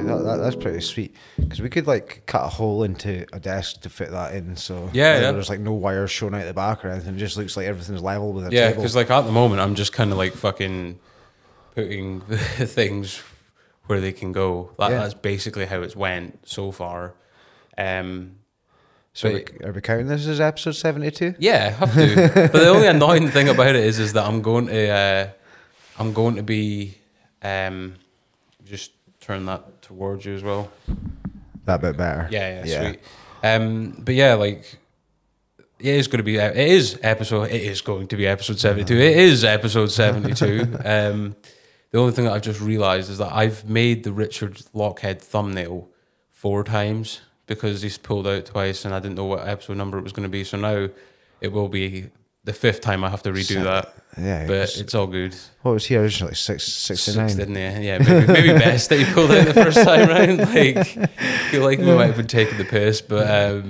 that's pretty sweet, because we could like cut a hole into a desk to fit that in, so there's like no wires showing out the back or anything. It just looks like everything's level with a table. Yeah, because like at the moment I'm just kind of like fucking putting the things where they can go. That's basically how it's went so far. So are we counting this as episode 72? Yeah, I have to. But the only annoying thing about it is that I'm going to be just turn that towards you as well. That bit better. Yeah, sweet. But yeah, like it is going to be episode 72. It is episode 72. The only thing that I've just realized is that I've made the Richard Lochhead thumbnail 4 times because he's pulled out twice and I didn't know what episode number it was going to be. So now it will be the 5th time I have to redo that. Yeah, but it's all good. What was he originally? 69? 6, didn't he? Yeah, maybe best that he pulled out the first time round. Like, I feel like we might have been taking the piss, but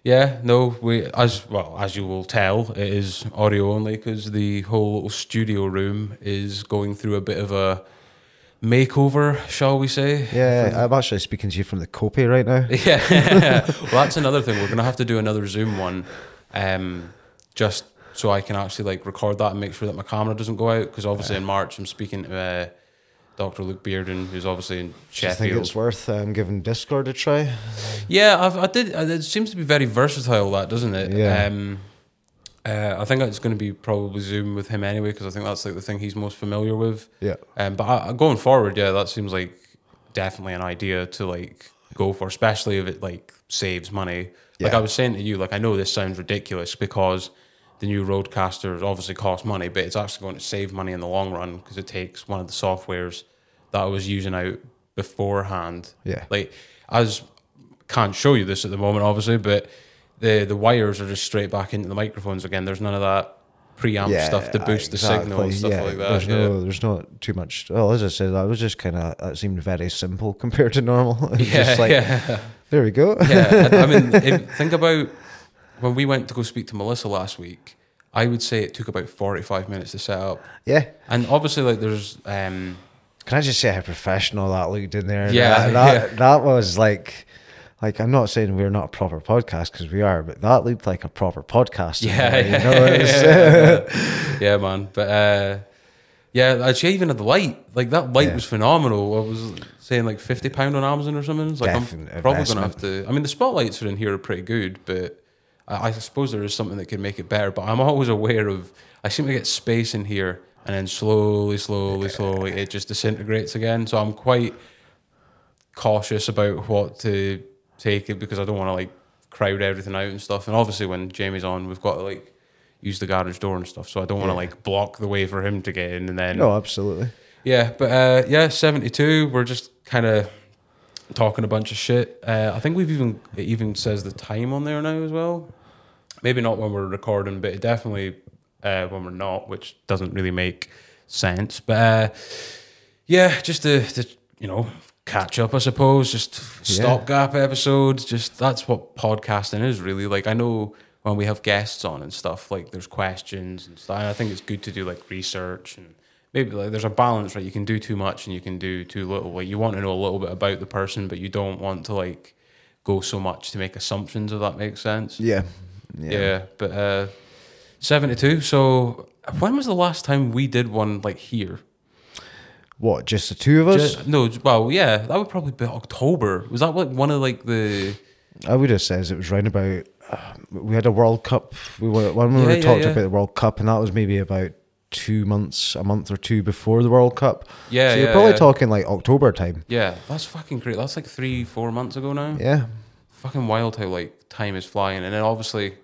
yeah, no, as you will tell, it is audio only because the whole little studio room is going through a bit of a makeover, shall we say? Yeah, I'm actually speaking to you from the Kopi right now. Yeah, well, that's another thing. We're gonna have to do another Zoom one, just so I can actually like record that and make sure that my camera doesn't go out. Because obviously in March I'm speaking to Dr. Luke Bearden, who's obviously in Sheffield. Do you think it's worth giving Discord a try? Yeah, I did. It seems to be very versatile, that, doesn't it? Yeah. I think it's going to be probably Zoom with him anyway, because I think that's like the thing he's most familiar with. Yeah. But going forward, yeah, that seems like definitely an idea to like go for, especially if it like saves money. Like I was saying to you, like I know this sounds ridiculous because the new Rodecaster obviously costs money, but it's actually going to save money in the long run because it takes one of the softwares that I was using out beforehand. Yeah. Like, can't show you this at the moment, obviously, but the wires are just straight back into the microphones again. There's none of that preamp stuff to boost the signal and stuff like that. There's not too much. Well, as I said, that was just that seemed very simple compared to normal. There we go. Yeah, I mean, think about when we went to go speak to Melissa last week. I would say it took about 45 minutes to set up. Yeah. And obviously, like, there's... Can I just say how professional that looked in there? Yeah. That was like, I'm not saying we're not a proper podcast, because we are, but that looked like a proper podcast. Yeah, man. But, actually, even at the light, like, that light was phenomenal. I was saying, like, £50 on Amazon or something. It's like, I'm probably going to have to... I mean, the spotlights are in here are pretty good, but... I suppose there is something that could make it better, but I'm always aware of, I seem to get space in here and then slowly, it just disintegrates again. So I'm quite cautious about what to take it because I don't want to like crowd everything out and stuff. And obviously when Jamie's on, we've got to like use the garage door and stuff. So I don't want to like block the way for him to get in and then... No, absolutely. Yeah, but 72, we're just kind of talking a bunch of shit. I think it even says the time on there now as well. Maybe not when we're recording, but it definitely when we're not, which doesn't really make sense. But just to catch up, I suppose. Just stopgap episodes. Just that's what podcasting is really. Like I know when we have guests on and stuff, like there's questions and stuff. And I think it's good to do like research and maybe like there's a balance, right? You can do too much and you can do too little. Like you want to know a little bit about the person, but you don't want to like go so much to make assumptions, if that makes sense. Yeah. But 72. So when was the last time we did one like here? What, just the two of us? That would probably be October. Was that like one of like the... I would have said it was round about... we had a World Cup. We talked about the World Cup, and that was maybe about 2 months, a month or two before the World Cup. Yeah, so you're probably talking like October time. Yeah, that's fucking great. That's like 3-4 months ago now. Yeah. Fucking wild how like time is flying. And then obviously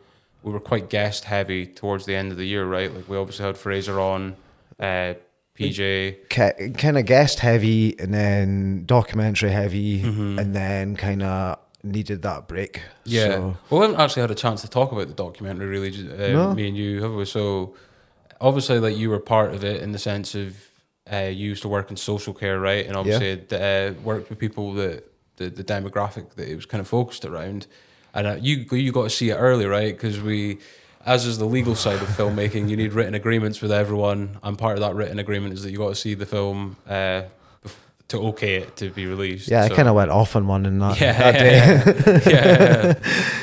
we were quite guest heavy towards the end of the year, right? Like we obviously had Fraser on, PJ. Kind of guest heavy and then documentary heavy, and then kind of needed that break. Yeah. So. Well, we haven't actually had a chance to talk about the documentary really, me and you, have we? So obviously like you were part of it in the sense of you used to work in social care, right? And obviously worked with people that the demographic that it was kind of focused around. And you got to see it early, right? Because as is the legal side of filmmaking, you need written agreements with everyone. And part of that written agreement is that you got to see the film to okay it to be released. Yeah, so. I kind of went off on one in that, that day.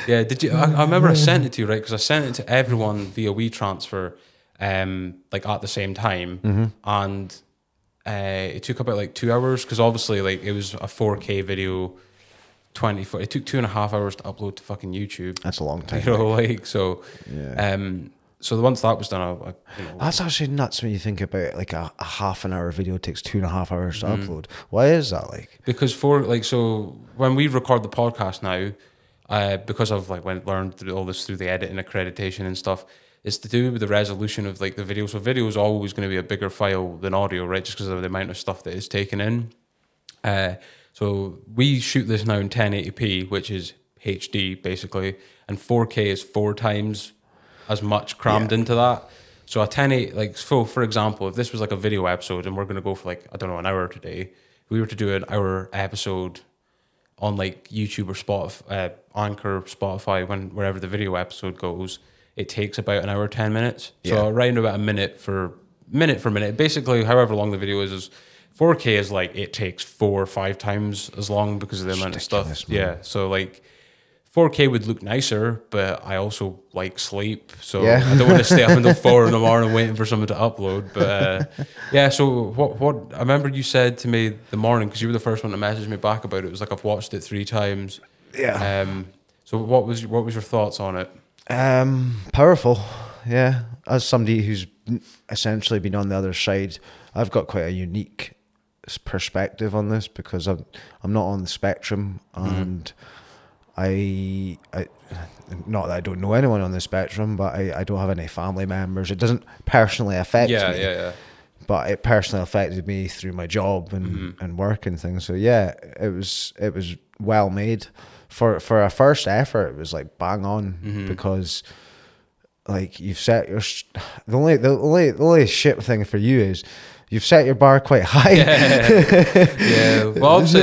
Yeah. Did you? I remember I sent it to you, right? Because I sent it to everyone via WeTransfer, like at the same time, and it took about like 2 hours because obviously like it was a 4K video. It took 2.5 hours to upload to fucking YouTube. That's a long time. You know, like so. Yeah. So once that was done, That's actually nuts when you think about it. Like a half an hour video takes 2.5 hours to upload. Why is that like? Because so when we record the podcast now, because I've like learned all this through the editing accreditation and stuff, it's to do with the resolution of like the video. So video is always going to be a bigger file than audio, right? Just because of the amount of stuff that is taken in. So we shoot this now in 1080p, which is HD basically, and 4K is 4 times as much crammed into that. So a 1080, like, so for example, if this was like a video episode and we're going to go for like, I don't know, an hour today, if we were to do an hour episode on like YouTube or Spotify, Anchor, Spotify, wherever the video episode goes, it takes about an hour, 10 minutes. So around about a minute for minute. Basically, however long the video is 4K is like, it takes 4 or 5 times as long because of the amount of stuff. Man. Yeah. So like, 4K would look nicer, but I also like sleep, so I don't want to stay up until 4 in the morning waiting for someone to upload. But yeah, so what I remember you said to me the morning, because you were the first one to message me back about it. It was like, I've watched it 3 times. Yeah. So what was your thoughts on it? Powerful. Yeah. As somebody who's essentially been on the other side, I've got quite a unique perspective on this because I'm not on the spectrum and. I not that I don't know anyone on the spectrum, but I don't have any family members. It doesn't personally affect me. Yeah. But it personally affected me through my job and work and things. So yeah, it was well made. For a first effort, it was like bang on because like you've set your the only shit thing for you is you've set your bar quite high. Yeah. Well, obviously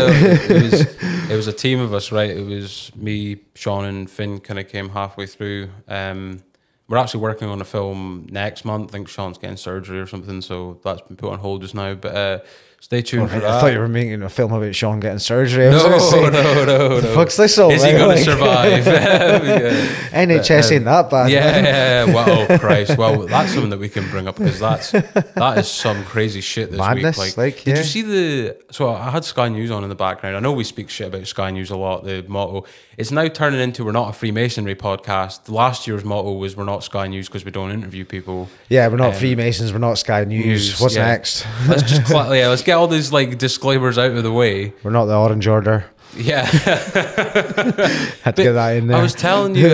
it was a team of us, right? It was me, Sean, and Finn. Kind of came halfway through. We're actually working on a film next month. I think Sean's getting surgery or something, so that's been put on hold just now. But stay tuned for that. I thought you were making a film about Sean getting surgery. No. The fuck's this all? Is he going to survive? NHS ain't that bad. Yeah. Well, oh Christ. Well, that's something that we can bring up because that is some crazy shit this Madness, week. Did you see So I had Sky News on in the background. I know we speak shit about Sky News a lot. The motto, it's now turning into we're not a Freemasonry podcast. Last year's motto was we're not Sky News because we don't interview people. Yeah, we're not Freemasons. We're not Sky News. What's next? Let's just let's get all these like disclaimers out of the way. We're not the Orange Order. Yeah. Had to get that in there. I was telling you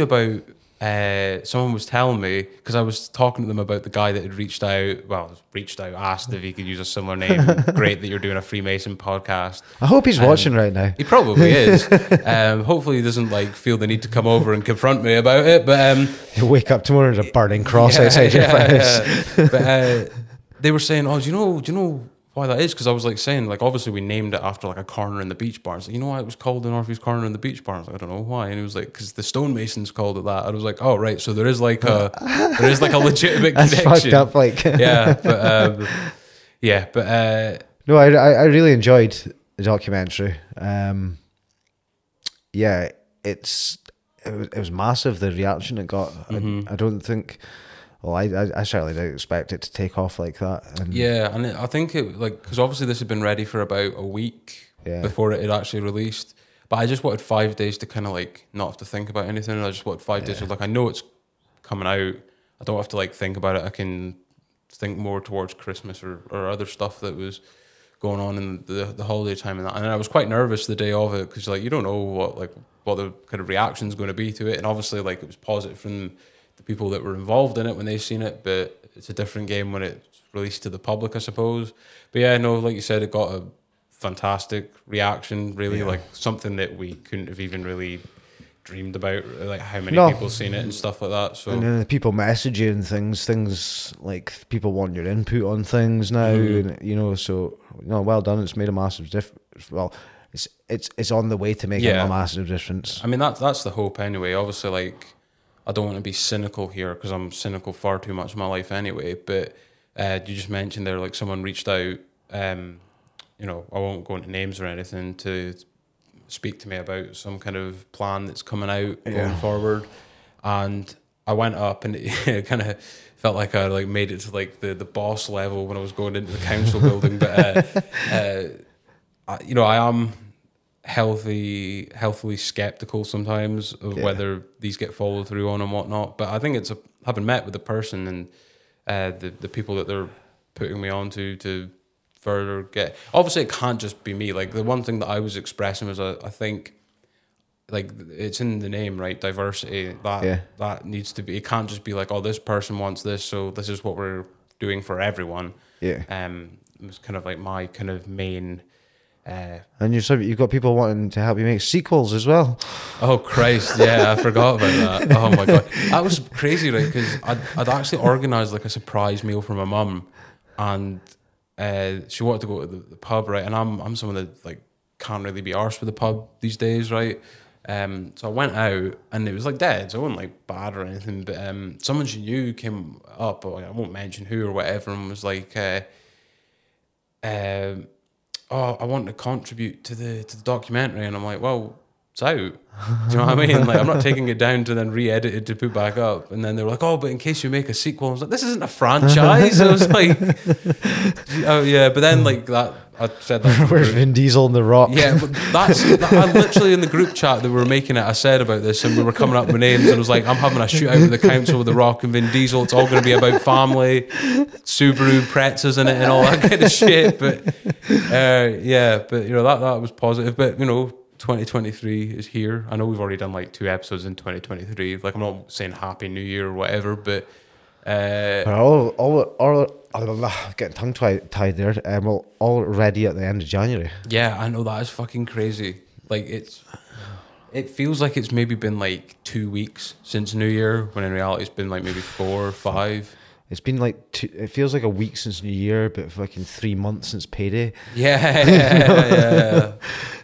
about someone was telling me because I was talking to them about the guy that had reached out, asked if he could use a similar name. Great that you're doing a Freemason podcast. I hope he's watching right now. He probably is. Hopefully he doesn't like feel the need to come over and confront me about it. But you wake up tomorrow and there's a burning cross outside your face. But they were saying, oh, do you know why that is? Because I was like saying, like, obviously we named it after like a corner in the Beach Barns. Like, you know why it was called the Northeast Corner in the Beach Barns? Like, I don't know why. And it was like, because the stonemasons called it that. I was like, oh right, so there is like a legitimate connection. That's fucked up, like. No, I really enjoyed the documentary. It was massive, the reaction it got. I don't think. Well, I certainly didn't expect it to take off like that. And I think it because obviously this had been ready for about a week before it had actually released. But I just wanted 5 days to kind of like not have to think about anything. I just wanted 5 days of like I know it's coming out. I don't have to like think about it. I can think more towards Christmas or other stuff that was going on in the holiday time and that. And I was quite nervous the day of it because like you don't know what the kind of reaction is going to be to it. And obviously like it was positive from the people that were involved in it when they seen it, but it's a different game when it's released to the public, I suppose. But yeah, no, like you said, it got a fantastic reaction, really, like something that we couldn't have even really dreamed about, like how many people seen it and stuff like that. So and then the people message you and things like people want your input on things now, and so well done. It's made a massive difference. Well, it's on the way to making a massive difference. I mean that's the hope anyway. Obviously, like. I don't want to be cynical here because I'm cynical far too much in my life anyway. But you just mentioned there, like someone reached out you know, I won't go into names or anything, to speak to me about some kind of plan that's coming out going forward. And I went up, and it kind of felt like I like made it to like the boss level when I was going into the council building. But you know, I am healthily skeptical sometimes of whether these get followed through on and whatnot. But I think it's having met with the person and the people that they're putting me on to further get. Obviously, it can't just be me. Like the one thing that I was expressing was, I think, like it's in the name, right? Diversity. That needs to be. It can't just be like, oh, this person wants this, so this is what we're doing for everyone. Yeah. It was kind of like my kind of main. And you've got people wanting to help you make sequels as well. Oh Christ! Yeah, I forgot about that. Oh my God, that was crazy, right? Because I'd actually organised like a surprise meal for my mum, and she wanted to go to the pub, right? And I'm someone that like can't really be arsed with the pub these days, right? So I went out, and it was like dead. So it wasn't like bad or anything, but someone she knew came up. I won't mention who or whatever, and was like, "Oh, I want to contribute to the documentary," and I'm like, "Well, it's out." Do you know what I mean? Like, I'm not taking it down to then re-edit it to put back up. And then they were like, "Oh, but in case you make a sequel," I was like, "This isn't a franchise." I was like, "Oh yeah," but then like that, I said that. Where's Vin Diesel and The Rock? Yeah, but I literally in the group chat that we were making it, I said about this, and we were coming up with names, and I was like, I'm having a shootout with the council with The Rock and Vin Diesel. It's all going to be about family, Subaru Pretzels in it, and all that kind of shit. But yeah, but you know that was positive. But you know, 2023 is here. I know we've already done like 2 episodes in 2023. Like, I'm not saying Happy New Year or whatever, but. Getting tongue tied there. We're already at the end of January. Yeah, I know, that is fucking crazy. Like it feels like it's maybe been like 2 weeks since New Year, when in reality it's been like maybe 4 or 5. It's been like it feels like a week since New Year, but fucking 3 months since payday. Yeah.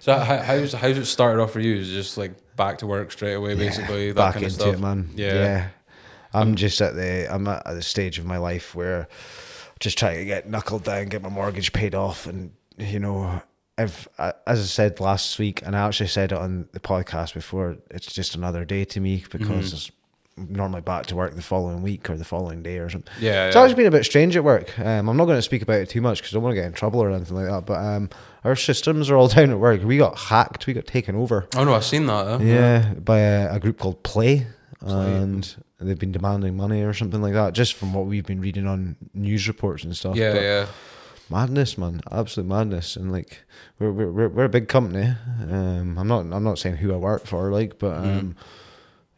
So how's it started off for you? Is it just like back to work straight away, basically? That Back kind of into stuff? it, man. Yeah. I'm at the stage of my life where I'm just trying to get knuckled down, get my mortgage paid off, and you know, as I said last week, and I actually said it on the podcast before, it's just another day to me, because it's normally back to work the following week or the following day or something. Yeah, it's always been a bit strange at work. I'm not going to speak about it too much because I don't want to get in trouble or anything like that. But our systems are all down at work. We got hacked. We got taken over. Oh no, I've seen that. Yeah, by a group called Play. And they've been demanding money or something like that, just from what we've been reading on news reports and stuff. Yeah. Madness, man, absolute madness. And like we're a big company. I'm not saying who I work for, like, but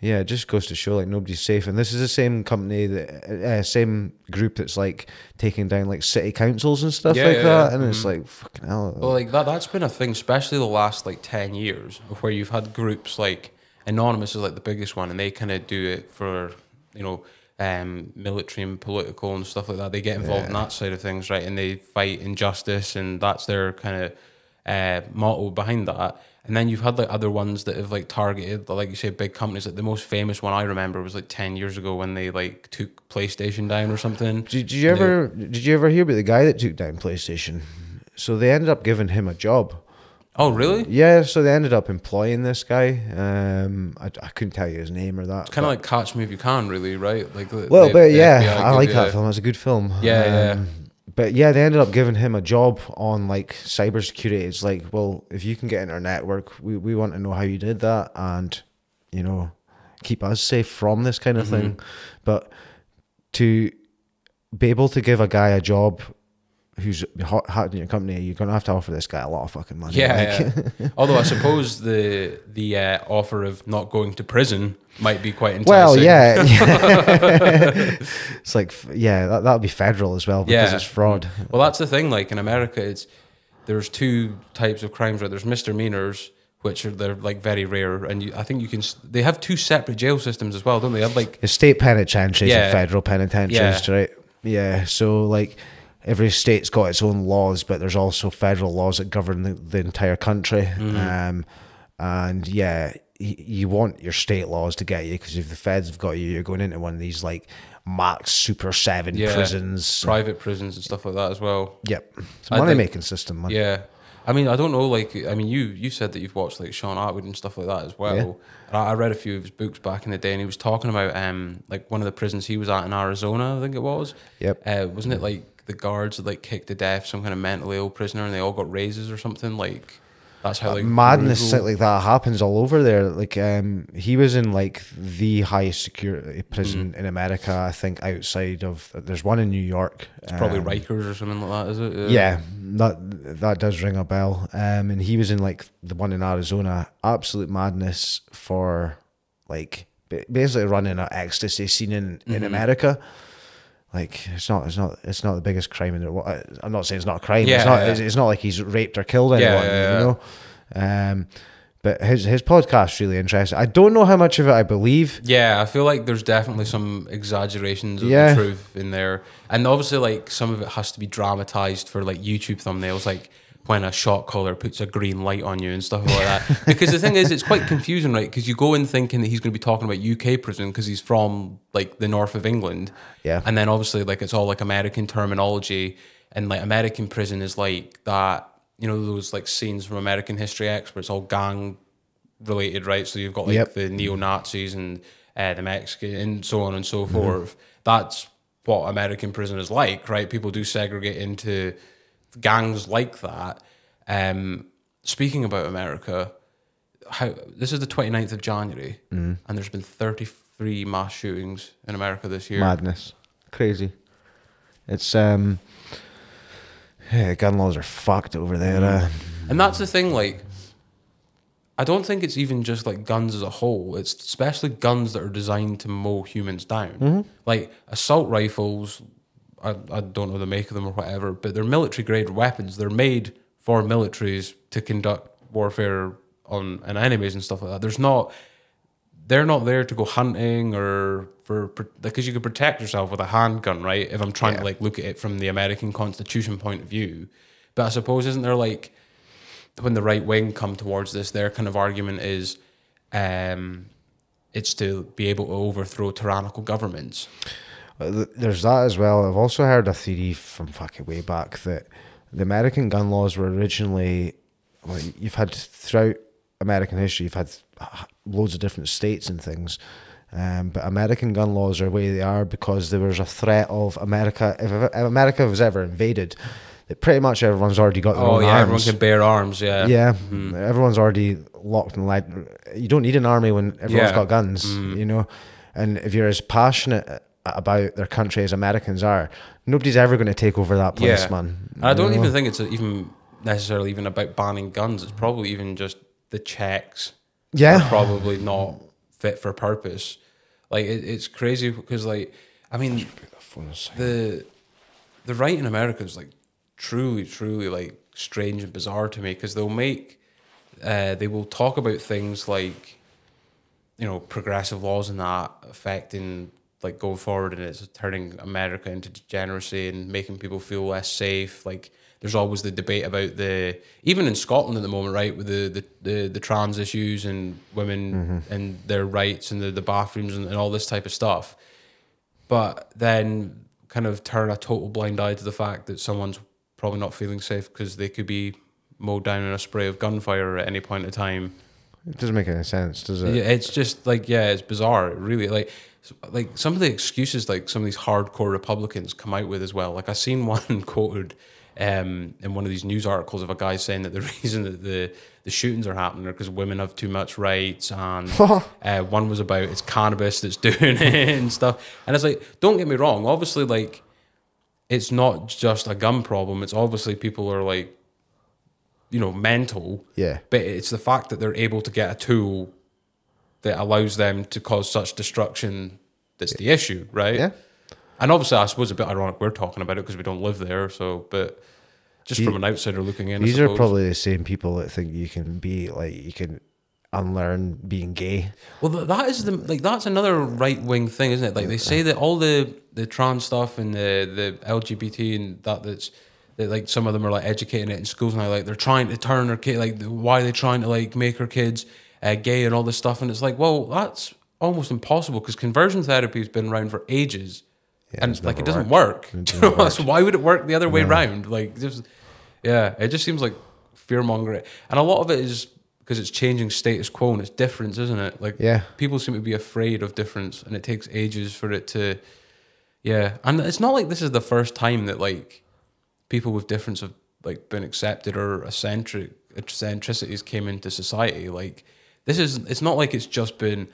yeah, it just goes to show like nobody's safe. And this is the same company that same group that's like taking down like city councils and stuff that. And it's like fucking hell. Well, like that's been a thing, especially the last like 10 years, of where you've had groups like Anonymous is like the biggest one, and they kind of do it for, you know, military and political and stuff like that. They get involved in that side of things, right? And they fight injustice, and that's their kind of motto behind that. And then you've had like other ones that have like targeted, like you say, big companies. Like the most famous one I remember was like 10 years ago when they like took PlayStation down or something. Did you ever hear about the guy that took down PlayStation? So they ended up giving him a job. Oh, really? Yeah, so they ended up employing this guy. I couldn't tell you his name or that. It's kind of like Catch Me If You Can, really, right? Like, well, but yeah, I like that film. It's a good film. Yeah. But yeah, they ended up giving him a job on like cybersecurity. It's like, well, if you can get into our network, we want to know how you did that, and you know, keep us safe from this kind of thing. But to be able to give a guy a job who's hacked in your company, you're going to have to offer this guy a lot of fucking money. Yeah. Although I suppose the offer of not going to prison might be quite enticing. Well, yeah. It's like, yeah, that would be federal as well, because it's fraud. Well, that's the thing. Like in America, there's 2 types of crimes, right? There's misdemeanors, which they're like very rare, and I think they have 2 separate jail systems as well, don't they? Have like the state penitentiaries and federal penitentiaries, right? Yeah. So like, every state's got its own laws, but there's also federal laws that govern the entire country. And yeah, you want your state laws to get you, because if the feds have got you, you're going into one of these like Max Super 7 prisons, private prisons and stuff like that as well. Yep, it's a money making system, man. Yeah, I mean, I don't know. Like, I mean, you said that you've watched like Sean Atwood and stuff like that as well. Yeah. I read a few of his books back in the day, and he was talking about like one of the prisons he was at in Arizona, I think it was. Yep. Wasn't it like the guards had like kicked to death some kind of mentally ill prisoner, and they all got raises or something? Like, that's how like madness like that happens all over there. Like he was in like the highest security prison in America, I think, outside of, there's one in New York. It's probably Rikers or something like that, is it? Yeah, that does ring a bell. And he was in like the one in Arizona. Absolute madness for like basically running an ecstasy scene in America. Like it's not the biggest crime in the world. I'm not saying it's not a crime. It's not like he's raped or killed anyone. You know. But his podcast's really interesting. I don't know how much of it I believe. Yeah, I feel like there's definitely some exaggerations of the truth in there, and obviously like some of it has to be dramatized for like YouTube thumbnails, like when a shot caller puts a green light on you and stuff like that. Because the thing is, it's quite confusing, right? Because you go in thinking that he's going to be talking about UK prison because he's from like the north of England. Yeah. And then obviously like it's all like American terminology, and like American prison is like that, you know, those like scenes from American History X where it's all gang related, right? So you've got like the neo-Nazis and the Mexican and so on and so forth. That's what American prison is like, right? People do segregate into gangs like that. Speaking about America, this is the 29th of January and there's been 33 mass shootings in America this year. Madness. Crazy. It's gun laws are fucked over there. And that's the thing, like, I don't think it's even just like guns as a whole. It's especially guns that are designed to mow humans down. Like assault rifles, I don't know the make of them or whatever, but they're military grade weapons. They're made for militaries to conduct warfare on enemies and stuff like that. They're not there to go hunting or because you could protect yourself with a handgun, right? If I'm trying to like look at it from the American Constitution point of view. But I suppose, isn't there like, when the right wing come towards this, their kind of argument is it's to be able to overthrow tyrannical governments. There's that as well. I've also heard a theory from fucking way back that the American gun laws were originally, well, you've had throughout American history, you've had loads of different states and things, but American gun laws are the way they are because there was a threat of America. If America was ever invaded, that pretty much everyone's already got their own arms. Everyone can bear arms, everyone's already locked and led. You don't need an army when everyone's got guns, you know. And if you're as passionate about their country as Americans are, nobody's ever going to take over that place, man. And I don't even think it's even necessarily even about banning guns. It's probably even just the checks are probably not fit for purpose. Like it's crazy because, like, I mean, the right in America is like truly like strange and bizarre to me, because they will talk about things like, you know, progressive laws and that affecting like going forward, and it's turning America into degeneracy and making people feel less safe. Like there's always the debate about even in Scotland at the moment, right, with the trans issues and women and their rights and the bathrooms and all this type of stuff. But then kind of turn a total blind eye to the fact that someone's probably not feeling safe because they could be mowed down in a spray of gunfire at any point in time. It doesn't make any sense, does it? Yeah, it's just like, it's bizarre. It really, like some of the excuses like some of these hardcore Republicans come out with as well. Like I seen one quoted in one of these news articles of a guy saying that the reason that the shootings are happening are because women have too much rights, and one was about it's cannabis that's doing it and stuff. And it's like, don't get me wrong, obviously, like, it's not just a gun problem. It's obviously people are like, you know, mental. Yeah. But it's the fact that they're able to get a tool that allows them to cause such destruction that's the issue, right? Yeah. And obviously, I suppose it's a bit ironic we're talking about it because we don't live there. So, but just from an outsider looking in, these are probably the same people that think you can unlearn being gay. Well, that's another right wing thing, isn't it? Like they say that all the trans stuff and the LGBT and that like some of them are like educating it in schools now. Like they're trying to turn their kid. Like why are they trying to like make our kids gay and all this stuff. And it's like, well, that's almost impossible because conversion therapy has been around for ages. Yeah, And like, it doesn't worked. work. It Do you doesn't know? work. So why would it work the other way around? Like, just, yeah, it just seems like fear mongering. And a lot of it is because it's changing status quo and it's difference, isn't it? Like, Yeah. people seem to be afraid of difference, and it takes ages for it to, yeah. And it's not like this is the first time that like people with difference have like been accepted or eccentricities came into society. Like, it's not like it's just been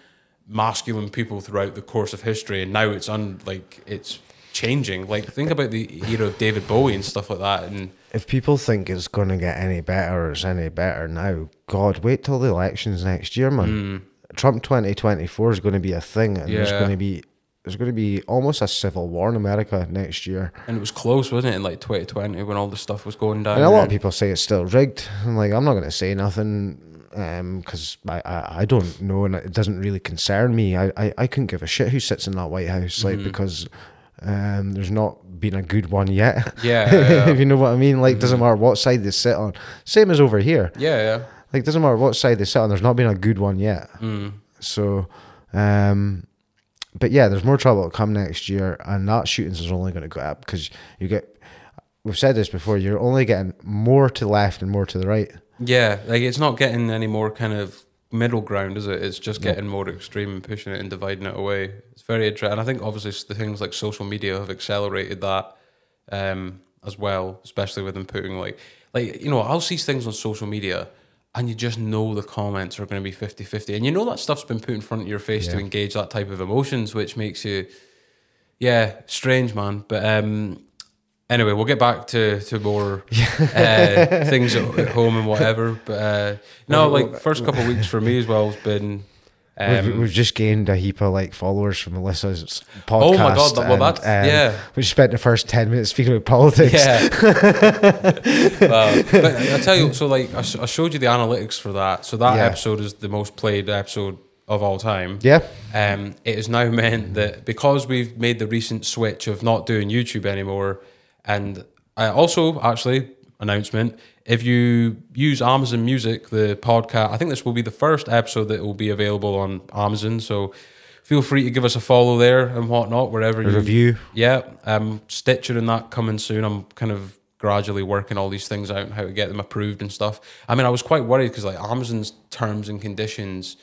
masculine people throughout the course of history, and now it's changing. Like, think about the era of David Bowie and stuff like that. And If people think it's going to get any better or it's any better now, God, wait till the elections next year, man. Trump 2024 is going to be a thing, and there's Yeah. going to be almost a civil war in America next year. and it was close, wasn't it, in like 2020 when all this stuff was going down? And a lot of people say it's still rigged. I'm like, I'm not going to say nothing because I don't know, and it doesn't really concern me. I couldn't give a shit who sits in that White House, like, because there's not been a good one yet. Yeah. If you know what I mean. Like, doesn't matter what side they sit on. Same as over here. Yeah. Like, doesn't matter what side they sit on. There's not been a good one yet. So, but yeah, there's more trouble to come next year, and that shootings is only going to go up because we've said this before, you're only getting more to the left and more to the right. Yeah, like, it's not getting any more kind of middle ground, is it? It's just getting more extreme and pushing it and dividing it away. It's very interesting. And I think obviously the things like social media have accelerated that as well, especially with them putting like, you know, I'll see things on social media and you just know the comments are going to be 50-50. And you know that stuff's been put in front of your face to engage that type of emotions, which makes you, strange, man. But anyway, we'll get back to more things at home and whatever. But no, like, first couple of weeks for me as well has been... We've just gained a heap of like followers from Melissa's podcast. Oh my God, well, that's... yeah. We spent the first 10 minutes speaking about politics. Yeah. But I tell you, so like, I showed you the analytics for that. So that episode is the most played episode of all time. Yeah. It has now meant that because we've made the recent switch of not doing YouTube anymore, and also, actually, announcement, if you use Amazon Music, the podcast, I think this will be the first episode that will be available on Amazon, so feel free to give us a follow there and whatnot, wherever you... Review. Yeah, Stitcher and that coming soon. I'm kind of gradually working all these things out and how to get them approved and stuff. I mean, I was quite worried because like Amazon's terms and conditions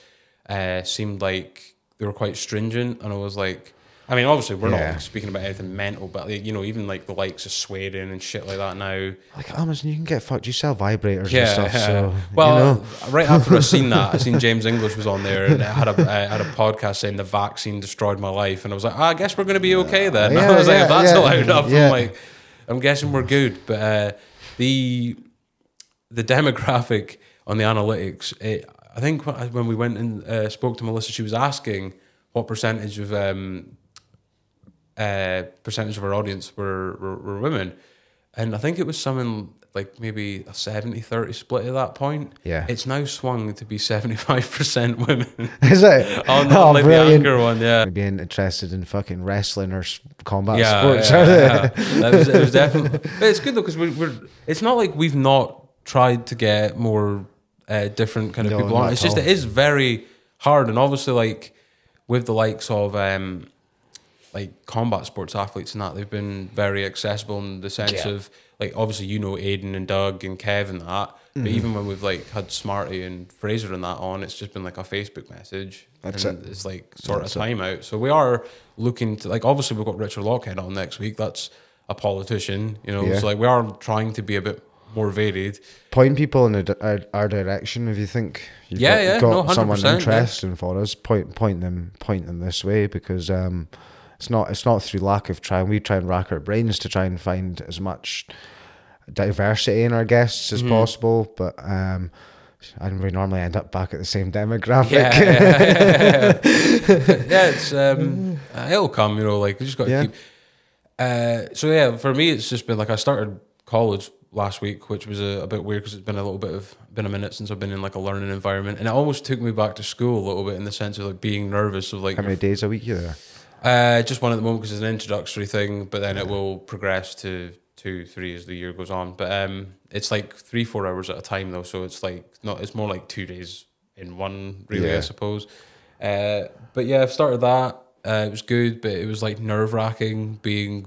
seemed like they were quite stringent, and I was like... I mean, obviously, we're not like, speaking about anything mental, but like, you know, even like the likes of swearing and shit like that now. Like, Amazon, you can get fucked. You sell vibrators and stuff. So, well, you know. Right after I seen that, I seen James English was on there and had a podcast saying the vaccine destroyed my life, and I was like, I guess we're going to be okay then. I was like, if that's allowed enough, I'm like, I'm guessing we're good. But the demographic on the analytics, I think when we went and spoke to Melissa, she was asking what percentage of our audience were women, and I think it was something like maybe a 70-30 split at that point. Yeah, it's now swung to be 75% women. Is it? On like the Anchor one, yeah. Being interested in fucking wrestling or combat sports. It was definitely. But it's good though because we're. It's not like we've not tried to get more different kind of people on. It's just it is very hard, and obviously like with the likes of like combat sports athletes and that, they've been very accessible in the sense of like, obviously, you know, Aiden and Doug and Kev and that, but even when we've like had Smarty and Fraser and that on, it's just been like a Facebook message. That's and it's like sort of time out. So we are looking to, like, obviously we've got Richard Lockhead on next week. That's a politician, you know, so like we are trying to be a bit more varied. Point people in our direction if you think you've got someone interesting for us. Point them this way, because it's not through lack of trying. We try and rack our brains to try and find as much diversity in our guests as possible, but and we normally end up back at the same demographic. It's it'll come, you know, like we just got to keep. So yeah, for me, it's just been like I started college last week, which was a bit weird because it's been a minute since I've been in like a learning environment, and it almost took me back to school a little bit in the sense of like being nervous of like how many days a week are you there? Just one at the moment because it's an introductory thing, but then it will progress to 2-3 as the year goes on. But it's like 3-4 hours at a time though, so it's like it's more like 2 days in one, really, Yeah. I suppose. But yeah, I've started that. It was good, but it was like nerve wracking being,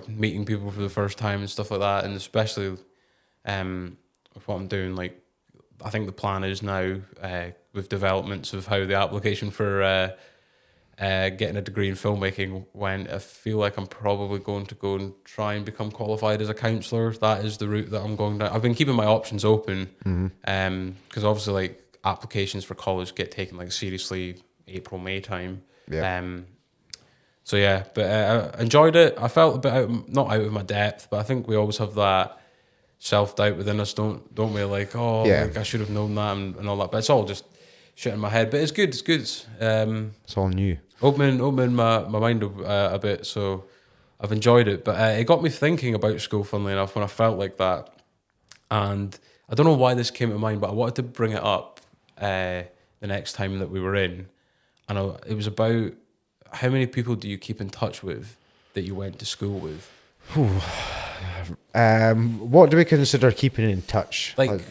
meeting people for the first time and stuff like that, and especially with what I'm doing. Like, I think the plan is now with developments of how the application for getting a degree in filmmaking went. I feel like I'm probably going to go and try and become qualified as a counsellor. That is the route that I'm going down. I've been keeping my options open because obviously, like, applications for college get taken like seriously April, May time. Yeah. So yeah, but I enjoyed it. I felt a bit not out of my depth, but I think we always have that self-doubt within us, don't we? Like, like, I should have known that and all that. But it's all just shit in my head. But it's good. It's good. It's all new. Opening my mind a bit. So I've enjoyed it. But it got me thinking about school, funnily enough, when I felt like that. And I don't know why this came to mind, but I wanted to bring it up the next time that we were in. And it was about how many people do you keep in touch with that you went to school with? What do we consider keeping in touch? Like,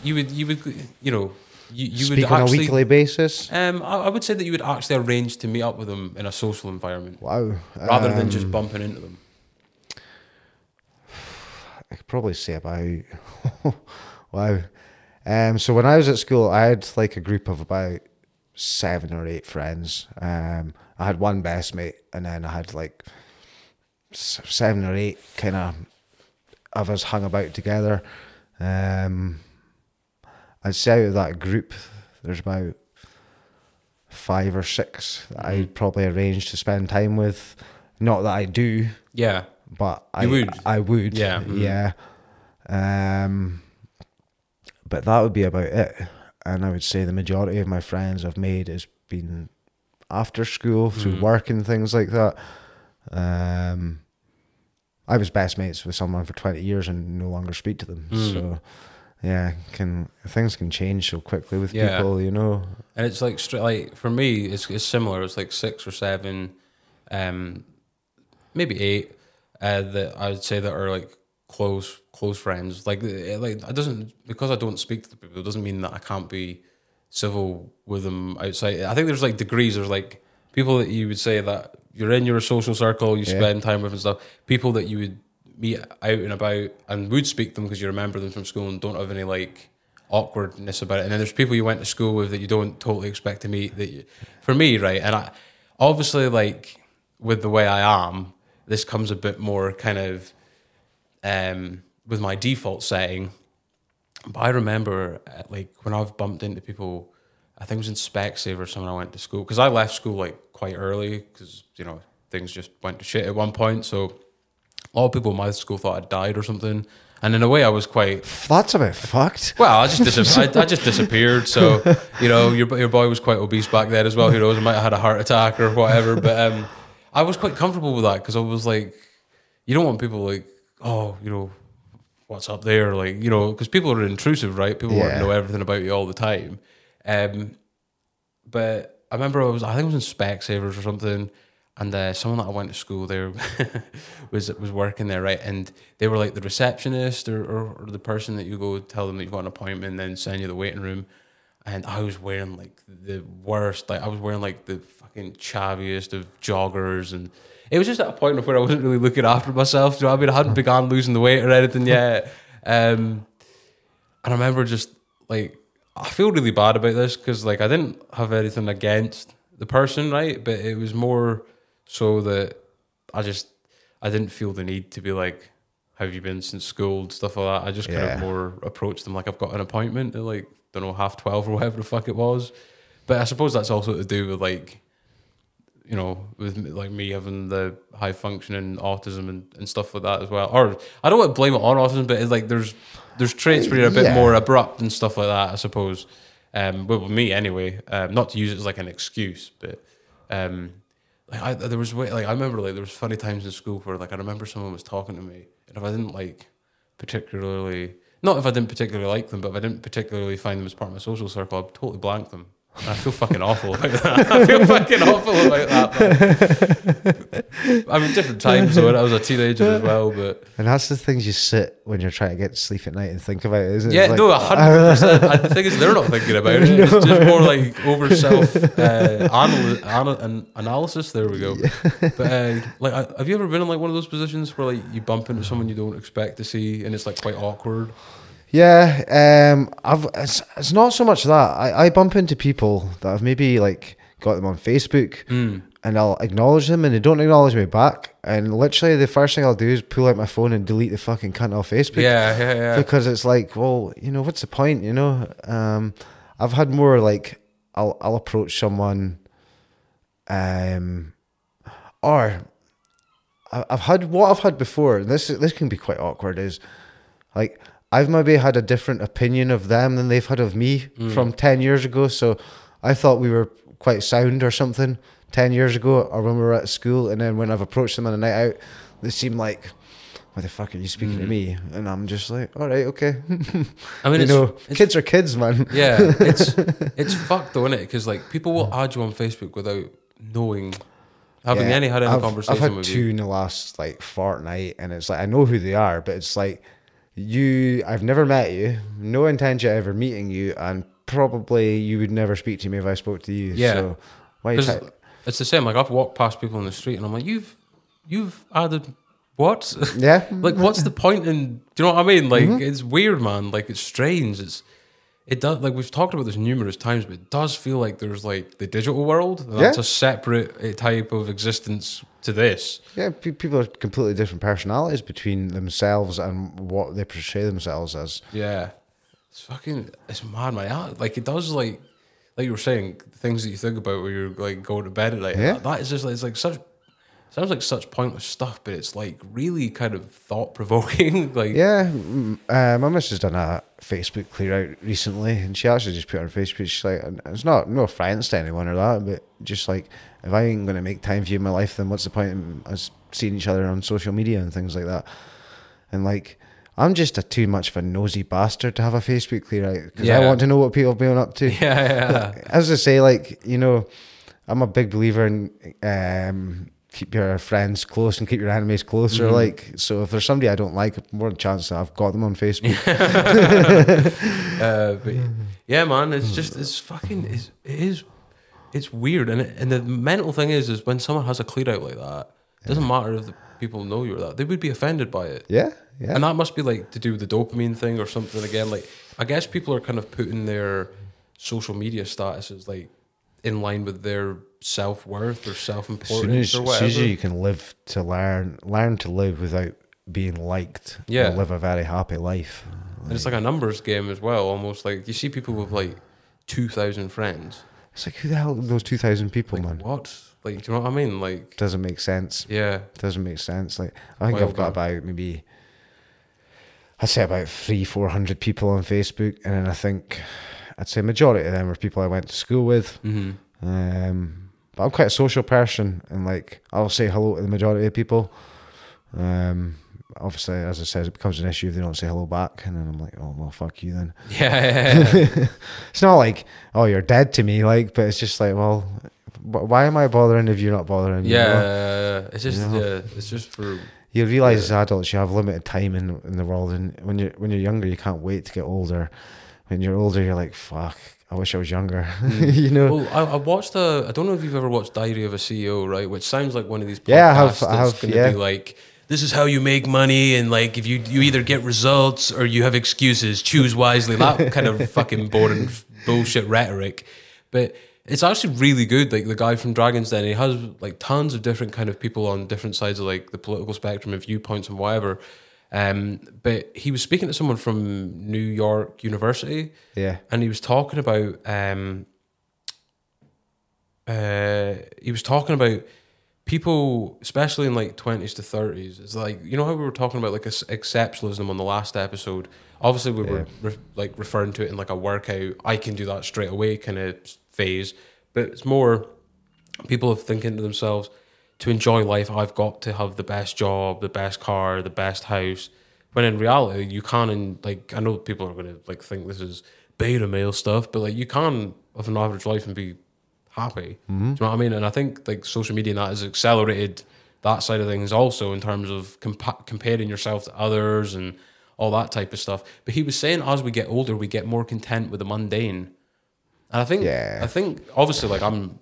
you would you speak would on actually, a weekly basis? I would say that you would actually arrange to meet up with them in a social environment. Wow. Rather than just bumping into them. I could probably say about wow. So when I was at school, I had like a group of about 7 or 8 friends. I had one best mate, and then I had like 7 or 8 kind of us hung about together. I'd say out of that group, there's about 5 or 6 that I'd probably arrange to spend time with. Not that I do, Yeah. but You would. I would. Yeah. Yeah. But that would be about it. And I would say the majority of my friends I've made has been after school through work and things like that. I was best mates with someone for 20 years and no longer speak to them. So yeah, things can change so quickly with people, you know. And it's like for me, it's similar. It's like 6 or 7, maybe 8 that I would say that are like close friends. Like it doesn't, because I don't speak to the people, it doesn't mean that I can't be civil with them outside. I think there's like degrees. There's like people that you would say that you're in your social circle, you spend time with and stuff. People that you would meet out and about and would speak to them because you remember them from school and don't have any like awkwardness about it. And then there's people you went to school with that you don't totally expect to meet. For me, right, and I obviously, like, with the way I am, this comes a bit more kind of with my default setting. But I remember like when I've bumped into people, I think it was in Specsavers when I went to school, because I left school like quite early because things just went to shit at one point. So a lot of people in my school thought I'd died or something. And in a way, I was quite. That's a bit fucked. Well, I just disappeared. So your boy was quite obese back then as well. Who knows? I might have had a heart attack or whatever. But I was quite comfortable with that because I was like, you don't want people like, oh, what's up there, like, because people are intrusive, right? People want to know everything about you all the time. But I remember I think it was in Specsavers or something. And someone that I went to school there was working there, right? And they were like the receptionist or the person that you go tell them that you've got an appointment and then send you to the waiting room. And I was wearing like the worst, like I was wearing like the fucking chaviest of joggers. And it was just at a point of where I wasn't really looking after myself. Do you know what I mean? I hadn't begun losing the weight or anything yet. And I remember just like, I feel really bad about this because like I didn't have anything against the person, right? But it was more so that I didn't feel the need to be like, how have you been since school, stuff like that. I just kind of more approached them like I've got an appointment at like, don't know, 12:30 or whatever the fuck it was. But I suppose that's also to do with like, with like me having the high functioning autism and stuff like that as well. Or I don't want to blame it on autism, but it's like there's traits where you're a bit more abrupt and stuff like that, I suppose. But with me anyway, not to use it as like an excuse, but I remember like there was funny times in school where like I remember someone was talking to me, and if I didn't particularly like them, but if I didn't particularly find them as part of my social circle, I'd totally blank them. I feel fucking awful about that. I feel fucking awful about that. Man. I mean, different times though. When I was a teenager as well, but And that's the things you sit when you're trying to get to sleep at night and think about it, isn't it? yeah, It's like, no, 100%. And the thing is, they're not thinking about it. It's just more like over self analysis. There we go. But like, have you ever been in like one of those positions where like you bump into someone you don't expect to see, and it's like quite awkward? Yeah, it's not so much that I bump into people that I've maybe like got them on Facebook, and I'll acknowledge them and they don't acknowledge me back, and literally the first thing I'll do is pull out my phone and delete the fucking cunt off Facebook. Yeah. Because it's like, well, you know, what's the point? You know, I've had more like I'll approach someone, or I've had before. This can be quite awkward. Is like, I've maybe had a different opinion of them than they've had of me from 10 years ago. So I thought we were quite sound or something 10 years ago, or when we were at school. And then when I've approached them on a night out, they seem like, why the fuck are you speaking to me? And I'm just like, all right, okay. I mean, kids are kids, man. Yeah, it's fucked though, isn't it? Because like people will add you on Facebook without knowing, having had any conversation I've had with two you. in the last like fortnight, and it's like I know who they are, but it's like, I've never met you, no intention of ever meeting you, and probably you would never speak to me if I spoke to you. Yeah. So why you It's the same. Like I've walked past people in the street and I'm like, you've added what? Yeah. Like what's the point in? Do you know what I mean? Like it's weird, man. Like it's strange. It does, like we've talked about this numerous times, but it does feel like there's like the digital world. And that's a separate type of existence to this. Yeah, people are completely different personalities between themselves and what they portray themselves as. Yeah, it's mad, man. Like it does, like you were saying, things that you think about when you're like going to bed at night. Yeah. That is just like, it's like sounds like such pointless stuff, but it's like really kind of thought provoking. Like Yeah, my missus done a Facebook clear out recently, and she actually just put it on Facebook. She's like, and it's no offense to anyone or that, but just like, if I ain't going to make time for you in my life, then what's the point in us seeing each other on social media and things like that? And like, I'm just too much of a nosy bastard to have a Facebook clear out, because I want to know what people have been up to. Yeah. As I say, like, you know, I'm a big believer in keep your friends close and keep your enemies closer. Like, so if there's somebody I don't like, more chance that I've got them on Facebook. But yeah, man, it's weird, and the mental thing is when someone has a clear out like that, it doesn't matter if the people know you're that, they would be offended by it. Yeah. And that must be like to do with the dopamine thing or something again. Like, I guess people are kind of putting their social media statuses like in line with their self-worth or self-importance or whatever. As soon as you can live to learn to live without being liked, you'll live a very happy life. And it's like a numbers game as well, almost. Like, you see people with like 2,000 friends. It's like, who the hell are those 2,000 people, like, man? What? Like, do you know what I mean? Like, doesn't make sense. Yeah. Doesn't make sense. Like, I think I've got about maybe, I'd say about 300-400 people on Facebook, and then I think I'd say majority of them are people I went to school with. But I'm quite a social person, and like, I'll say hello to the majority of people. Obviously, as I said, it becomes an issue if they don't say hello back, and then I'm like, oh well, fuck you then. Yeah. It's not like, oh, you're dead to me, like, but it's just like, well, why am I bothering if you're not bothering me? Yeah, it's just it's just for. You realise as adults you have limited time in the world, and when you're younger, you can't wait to get older. When you're older, you're like, fuck, I wish I was younger. You know. Well, I watched I don't know if you've ever watched Diary of a CEO, right? Which sounds like one of these podcasts. Yeah, I have. That's going to be like, this is how you make money, and like, if you either get results or you have excuses, choose wisely. That kind of fucking boring bullshit rhetoric, but it's actually really good. Like the guy from Dragon's Den, he has like tons of different kind of people on different sides of like the political spectrum and viewpoints and whatever. But he was speaking to someone from New York University, and he was talking about people, especially in like 20s to 30s. It's like, you know how we were talking about like exceptionalism on the last episode. Obviously, we were referring to it in like a workout, I can do that straight away kind of phase. But it's more people are thinking to themselves, to enjoy life, I've got to have the best job, the best car, the best house. When in reality, you can, and like, I know people are going to like think this is beta male stuff, but like, you can of an average life and be happy. Do you know what I mean? And I think like social media and that has accelerated that side of things also in terms of comparing yourself to others and all that type of stuff. But he was saying as we get older, we get more content with the mundane. And I think obviously like I'm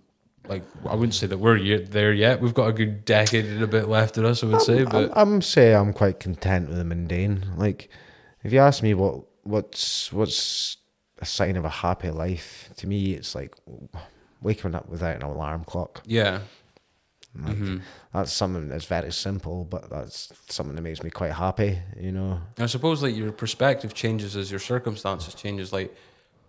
like, I wouldn't say that we're there yet. We've got a good decade and a bit left in us, I would say. But I'm say I'm quite content with the mundane. Like, if you ask me what's a sign of a happy life, to me it's like waking up without an alarm clock. yeah, Like, that's something that's very simple, but that's something that makes me quite happy, you know. I suppose like your perspective changes as your circumstances changes. Like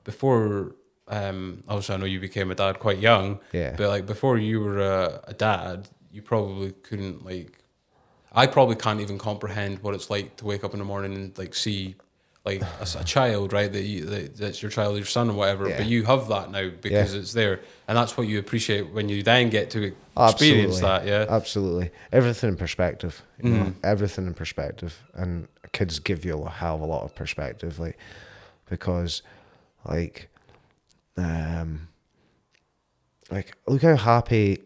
before, obviously I know you became a dad quite young. Yeah. But like before you were a dad, you probably couldn't like. I probably can't even comprehend what it's like to wake up in the morning and like see like a child, right? That's your child, your son or whatever. Yeah. But you have that now because it's there, and that's what you appreciate when you then get to experience that. Yeah, absolutely. Everything in perspective. You know, everything in perspective, and kids give you a hell of a lot of perspective, like because, like look how happy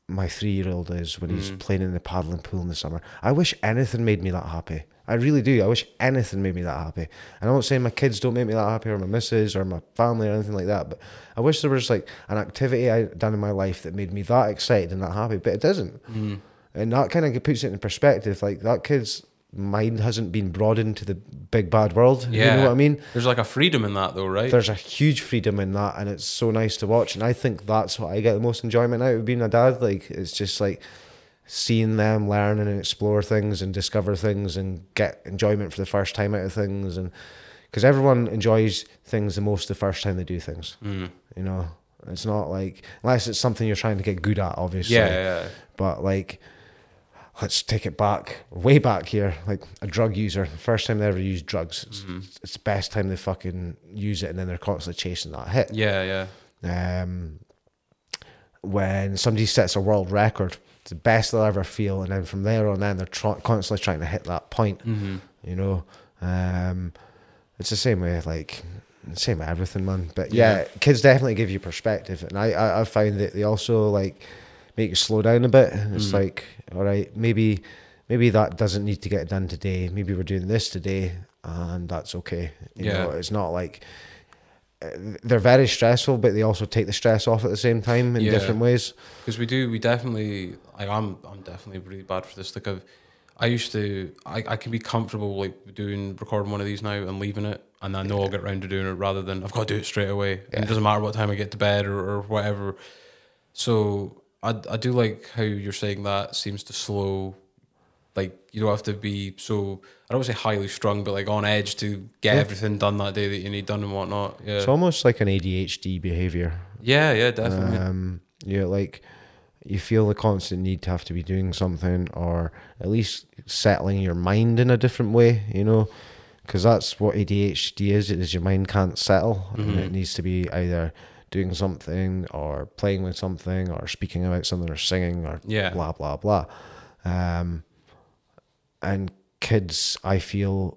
my 3-year-old is when he's playing in the paddling pool in the summer. I wish anything made me that happy. I really do. I wish anything made me that happy. And I'm not saying my kids don't make me that happy, or my missus, or my family, or anything like that, but I wish there was like an activity I'd done in my life that made me that excited and that happy, but it doesn't. And that kind of puts it in perspective. Like, that kid's mind hasn't been broadened to the big bad world. yeah. You know what I mean? There's like a freedom in that, though, right? There's a huge freedom in that, and it's so nice to watch. And I think that's what I get the most enjoyment out of being a dad. Like, it's just like seeing them learn and explore things and discover things and get enjoyment for the first time out of things. And because everyone enjoys things the most the first time they do things. You know, it's not like, unless it's something you're trying to get good at, obviously. Yeah. But like, let's take it back, way back here. Like, a drug user, first time they ever used drugs, it's the best time they fucking use it, and then they're constantly chasing that hit. Yeah. When somebody sets a world record, it's the best they'll ever feel, and then from there on in, they're constantly trying to hit that point. You know, it's the same way, like, same with everything, man. But yeah, kids definitely give you perspective, and I've found that they also like make you slow down a bit. It's like, all right, maybe that doesn't need to get done today. Maybe we're doing this today, and that's okay. You know, it's not like they're very stressful, but they also take the stress off at the same time in different ways. Because we definitely, like, I'm definitely really bad for this. Like, I can be comfortable like recording one of these now and leaving it, and I know I'll get around to doing it rather than I've got to do it straight away. And it doesn't matter what time I get to bed or whatever. So I do like how you're saying that seems to slow. Like, you don't have to be so, I don't say highly strung, but like on edge to get everything done that day that you need done and whatnot. Yeah, it's almost like an ADHD behavior. Yeah, definitely. Like, you feel the constant need to have to be doing something, or at least settling your mind in a different way, you know, because that's what ADHD is. It is your mind can't settle, and it needs to be either doing something or playing with something or speaking about something or singing or blah, blah, blah. And kids, I feel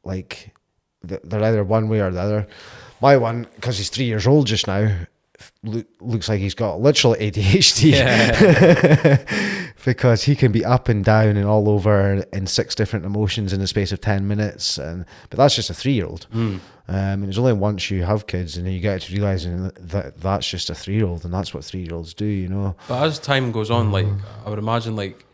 like they're either one way or the other. My one, because he's 3 years old just now, looks like he's got literal ADHD. Because he can be up and down and all over in 6 different emotions in the space of 10 minutes. But that's just a 3-year-old. And it's only once you have kids and then you get to realizing that that's just a 3-year-old, and that's what 3-year-olds do, you know. But as time goes on, like, I would imagine, like,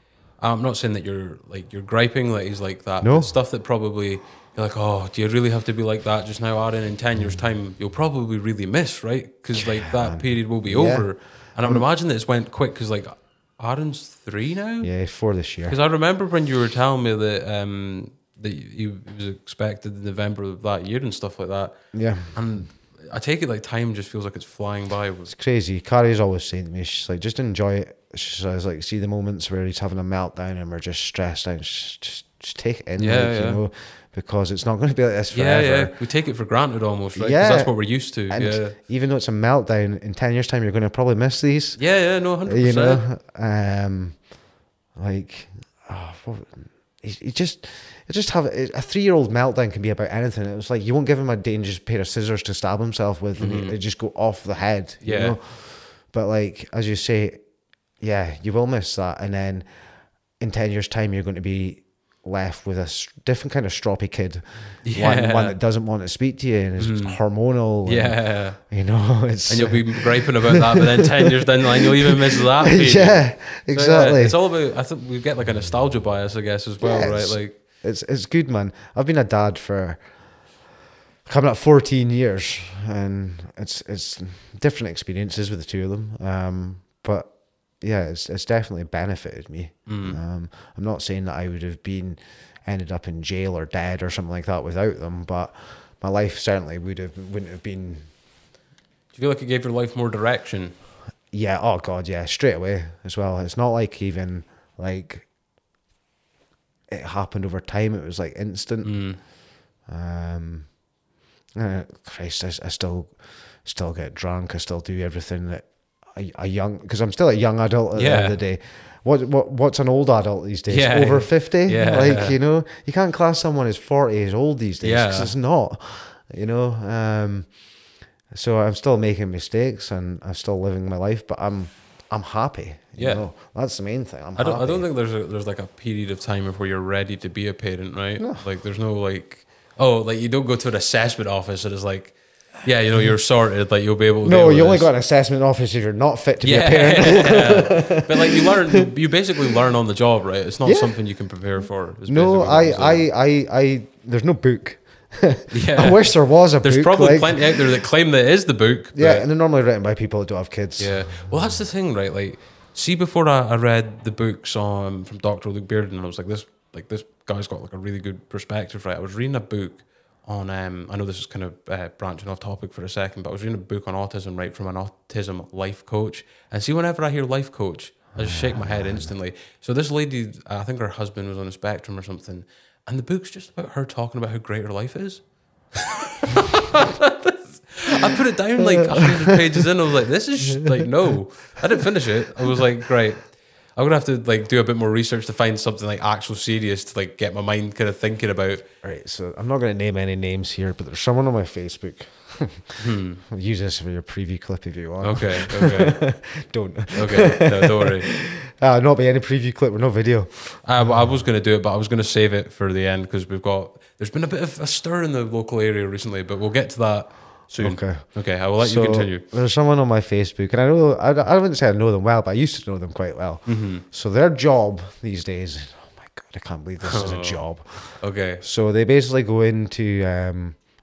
I'm not saying that you're griping that he's like that. No. But stuff that probably you're like, oh, do you really have to be like that just now, Aaron? In 10 years' time, you'll probably really miss, right? Because like that period will be over. And I would imagine that it's went quick because like Aaron's 3 now. Yeah, 4 this year. Because I remember when you were telling me that that he was expected in November of that year and stuff like that. Yeah. And I take it like time just feels like it's flying by. It's crazy. Carrie's always saying to me, she's like, just enjoy it. She says, like, see the moments where he's having a meltdown and we're just stressed out. Just take it in, you know, because it's not going to be like this forever. Yeah. We take it for granted almost, right? Because that's what we're used to. And even though it's a meltdown, in 10 years' time, you're going to probably miss these. Yeah, no, 100%. You know, like, you just have a 3-year-old meltdown can be about anything. It was like you won't give him a dangerous pair of scissors to stab himself with, and it just go off the head. You know? But like as you say, yeah, you will miss that, and then in 10 years' time, you're going to be left with a different kind of stroppy kid, one that doesn't want to speak to you and is hormonal. And, you know, and you'll be griping about that, but then 10 years down the line, you'll even miss that. Yeah, exactly. So, it's all about. I think we get like a nostalgia bias, I guess, as well, right? Like it's good, man. I've been a dad for coming up 14 years, and it's different experiences with the two of them. But yeah, it's definitely benefited me. I'm not saying that I would have ended up in jail or dead or something like that without them, but my life certainly wouldn't have been. Do you feel like it gave your life more direction? Yeah. Oh God, yeah. Straight away as well. It's not like even like it happened over time. It was like instant. Christ, I still get drunk. I still do everything that a young, because I'm still a young adult at the end of the day. What's an old adult these days? Over 50? Like, you know, you can't class someone as 40 as old these days, because it's not, you know. So I'm still making mistakes and I'm still living my life, but I'm happy. You know? That's the main thing. I don't think there's like a period of time where you're ready to be a parent, right? No. Like there's no like, like you don't go to an assessment office and it's like, yeah, you know, you're sorted, like you'll be able to. No, you only got an assessment office if you're not fit to be a parent. But like you basically learn on the job, right? It's not something you can prepare for. No, there's no book. I wish there was a book. There's probably plenty out there that claim that it is the book. Yeah, and they're normally written by people that don't have kids. Yeah. Well, that's the thing, right? Like, see, before I read the books from Dr. Luke Bearden, I was like, this guy's got like a really good perspective, right? I was reading a book on I know this is kind of branching off topic for a second, but I was reading a book on autism, right, from an autism life coach. And see, whenever I hear life coach, I just shake my head instantly. So this lady, I think her husband was on the spectrum or something, and the book's just about her talking about how great her life is. I put it down like 100 pages in. I was like, this is like, no. I didn't finish it. I was like, great. I'm gonna have to like do a bit more research to find something like actual serious to like get my mind kind of thinking about. Right, so I'm not gonna name any names here, but there's someone on my Facebook. I'll use this for your preview clip if you want. Okay. Don't. Okay, no, don't worry. Not be any preview clip with no video. I was gonna do it, but I was gonna save it for the end because there's been a bit of a stir in the local area recently, but we'll get to that soon. Okay, I will let you continue. There's someone on my Facebook, and I wouldn't say I know them well, but I used to know them quite well. So their job these days, oh my God, I can't believe this is a job. Okay. So they basically go into,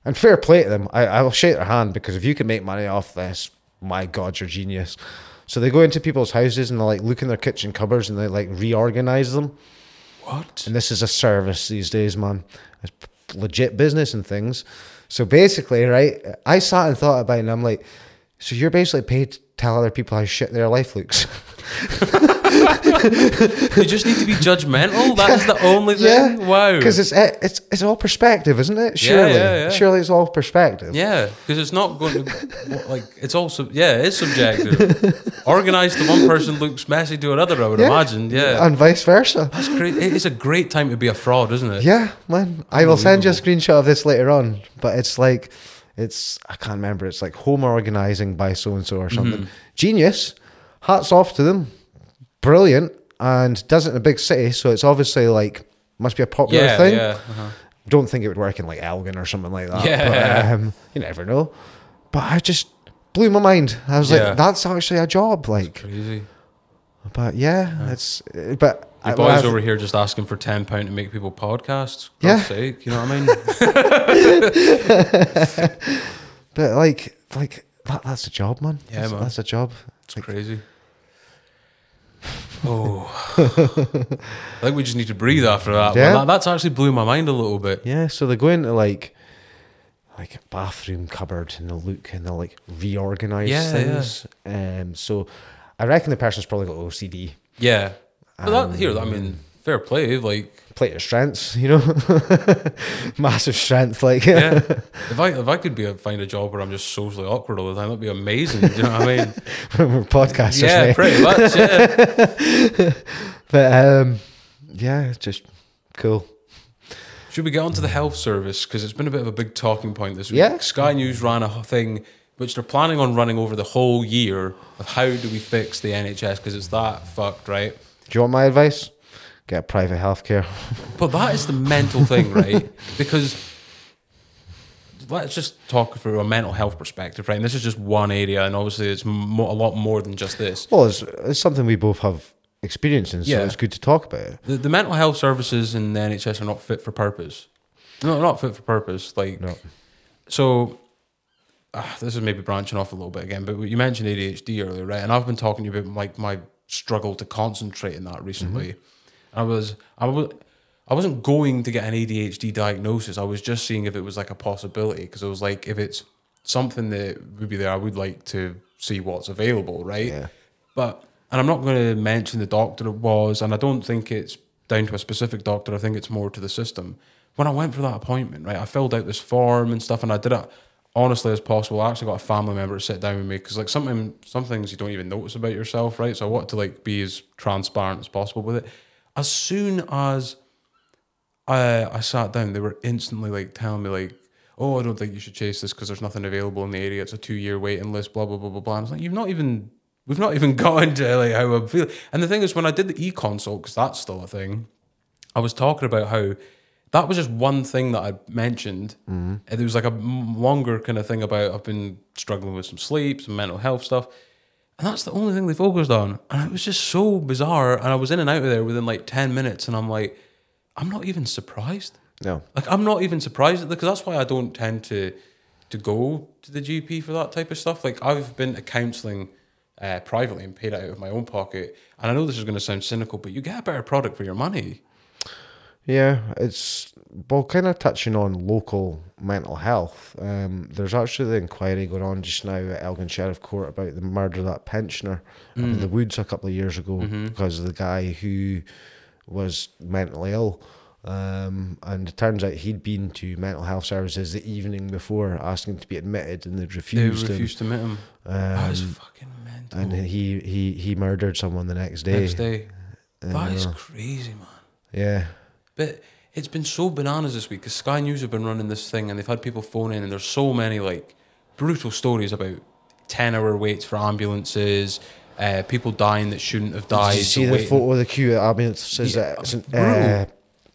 and fair play to them, I will shake their hand, because if you can make money off this, my God, you're genius. So they go into people's houses and they like look in their kitchen cupboards and they like reorganize them. What? And this is a service these days, man. It's legit business and things. So basically, right, I sat and thought about it, and I'm like, so you're basically paid to tell other people how shit their life looks. You just need to be judgmental. That's the only thing. Yeah, wow. Because it's all perspective, isn't it? Surely, surely it's all perspective. Yeah, because it's not going to like it's also it is subjective. Organised to one person looks messy to another. I would imagine. Yeah, and vice versa. That's great. It's a great time to be a fraud, isn't it? Yeah, man. I will send you a screenshot of this later on. But it's like I can't remember. It's like home organising by so and so or something. Genius. Hats off to them. Brilliant. And does it in a big city, so it's obviously like must be a popular thing. Yeah. Don't think it would work in like Elgin or something like that. Yeah. But, you never know. But I just blew my mind. I was like, that's actually a job. Like, that's crazy. But it's but your boys over here just asking for £10 to make people podcasts. God's sake, you know what I mean? But like that's a job, man. Yeah, man. That's a job. It's like, crazy. I think we just need to breathe after that. Yeah. Well, that's actually blew my mind a little bit. Yeah, so they go into like a bathroom cupboard and they'll look and they'll like reorganize things. So I reckon the person's probably got OCD. Yeah. But I mean, fair play. Like, play to strengths, you know, massive strength. Like, yeah. If I could find a job where I'm just socially awkward all the time, that'd be amazing. Do you know what I mean? We're podcasters, yeah, mate. pretty much. Yeah. But yeah, just Cool. Should we get onto the health service? Because it's been a bit of a big talking point this week. Yeah. Sky News ran a thing which they're planning on running over the whole year of how do we fix the NHS, because it's that fucked, right? Do you want my advice? Get private healthcare. But that is the mental thing, right? Because let's just talk from a mental health perspective, right? And this is just one area, and obviously it's a lot more than just this. Well, it's something we both have experience in, so Yeah. it's good to talk about it. The mental health services in the NHS are not fit for purpose. No, not fit for purpose. Like, No. so this is maybe branching off a little bit again, but you mentioned ADHD earlier, right? And I've been talking to you about like my struggle to concentrate in that recently. I wasn't going to get an ADHD diagnosis. I was just seeing if it was like a possibility, because it was like, if it's something that would be there, I would like to see what's available, right? Yeah. And I'm not going to mention the doctor it was, and I don't think it's down to a specific doctor. I think it's more to the system. When I went for that appointment, right, I filled out this form and stuff, and I did it honestly as possible. I actually got a family member to sit down with me, because like some things you don't even notice about yourself, right? So I wanted to like be as transparent as possible with it. As soon as I sat down, they were instantly like telling me like, oh, I don't think you should chase this because there's nothing available in the area. It's a 2-year waiting list, blah, blah, blah, blah, blah. And I was like, we've not even gotten to like how I'm feeling. And the thing is, when I did the e-consult, because that's still a thing, I was talking about how that was just one thing that I mentioned. And there was like a longer kind of thing about I've been struggling with some sleep, some mental health stuff. And that's the only thing they focused on. And it was just so bizarre. And I was in and out of there within like 10 minutes. And I'm like, I'm not even surprised. No. Like, I'm not even surprised, because that's why I don't tend to go to the GP for that type of stuff. Like, I've been to counselling privately and paid it out of my own pocket. And I know this is going to sound cynical, but you get a better product for your money. Yeah, it's, well, kind of touching on local mental health. There's actually the inquiry going on just now at Elgin Sheriff Court about the murder of that pensioner up in the woods a couple of years ago, because of the guy who was mentally ill. And it turns out he'd been to mental health services the evening before asking to be admitted, and they'd refused. They refused to admit him. That is fucking mental. And he murdered someone the next day. That is crazy, man. Yeah. But it's been so bananas this week, because Sky News have been running this thing, and they've had people phone in, and there's so many like brutal stories about 10-hour waits for ambulances, people dying that shouldn't have died. Did you see the photo of the queue at ambulances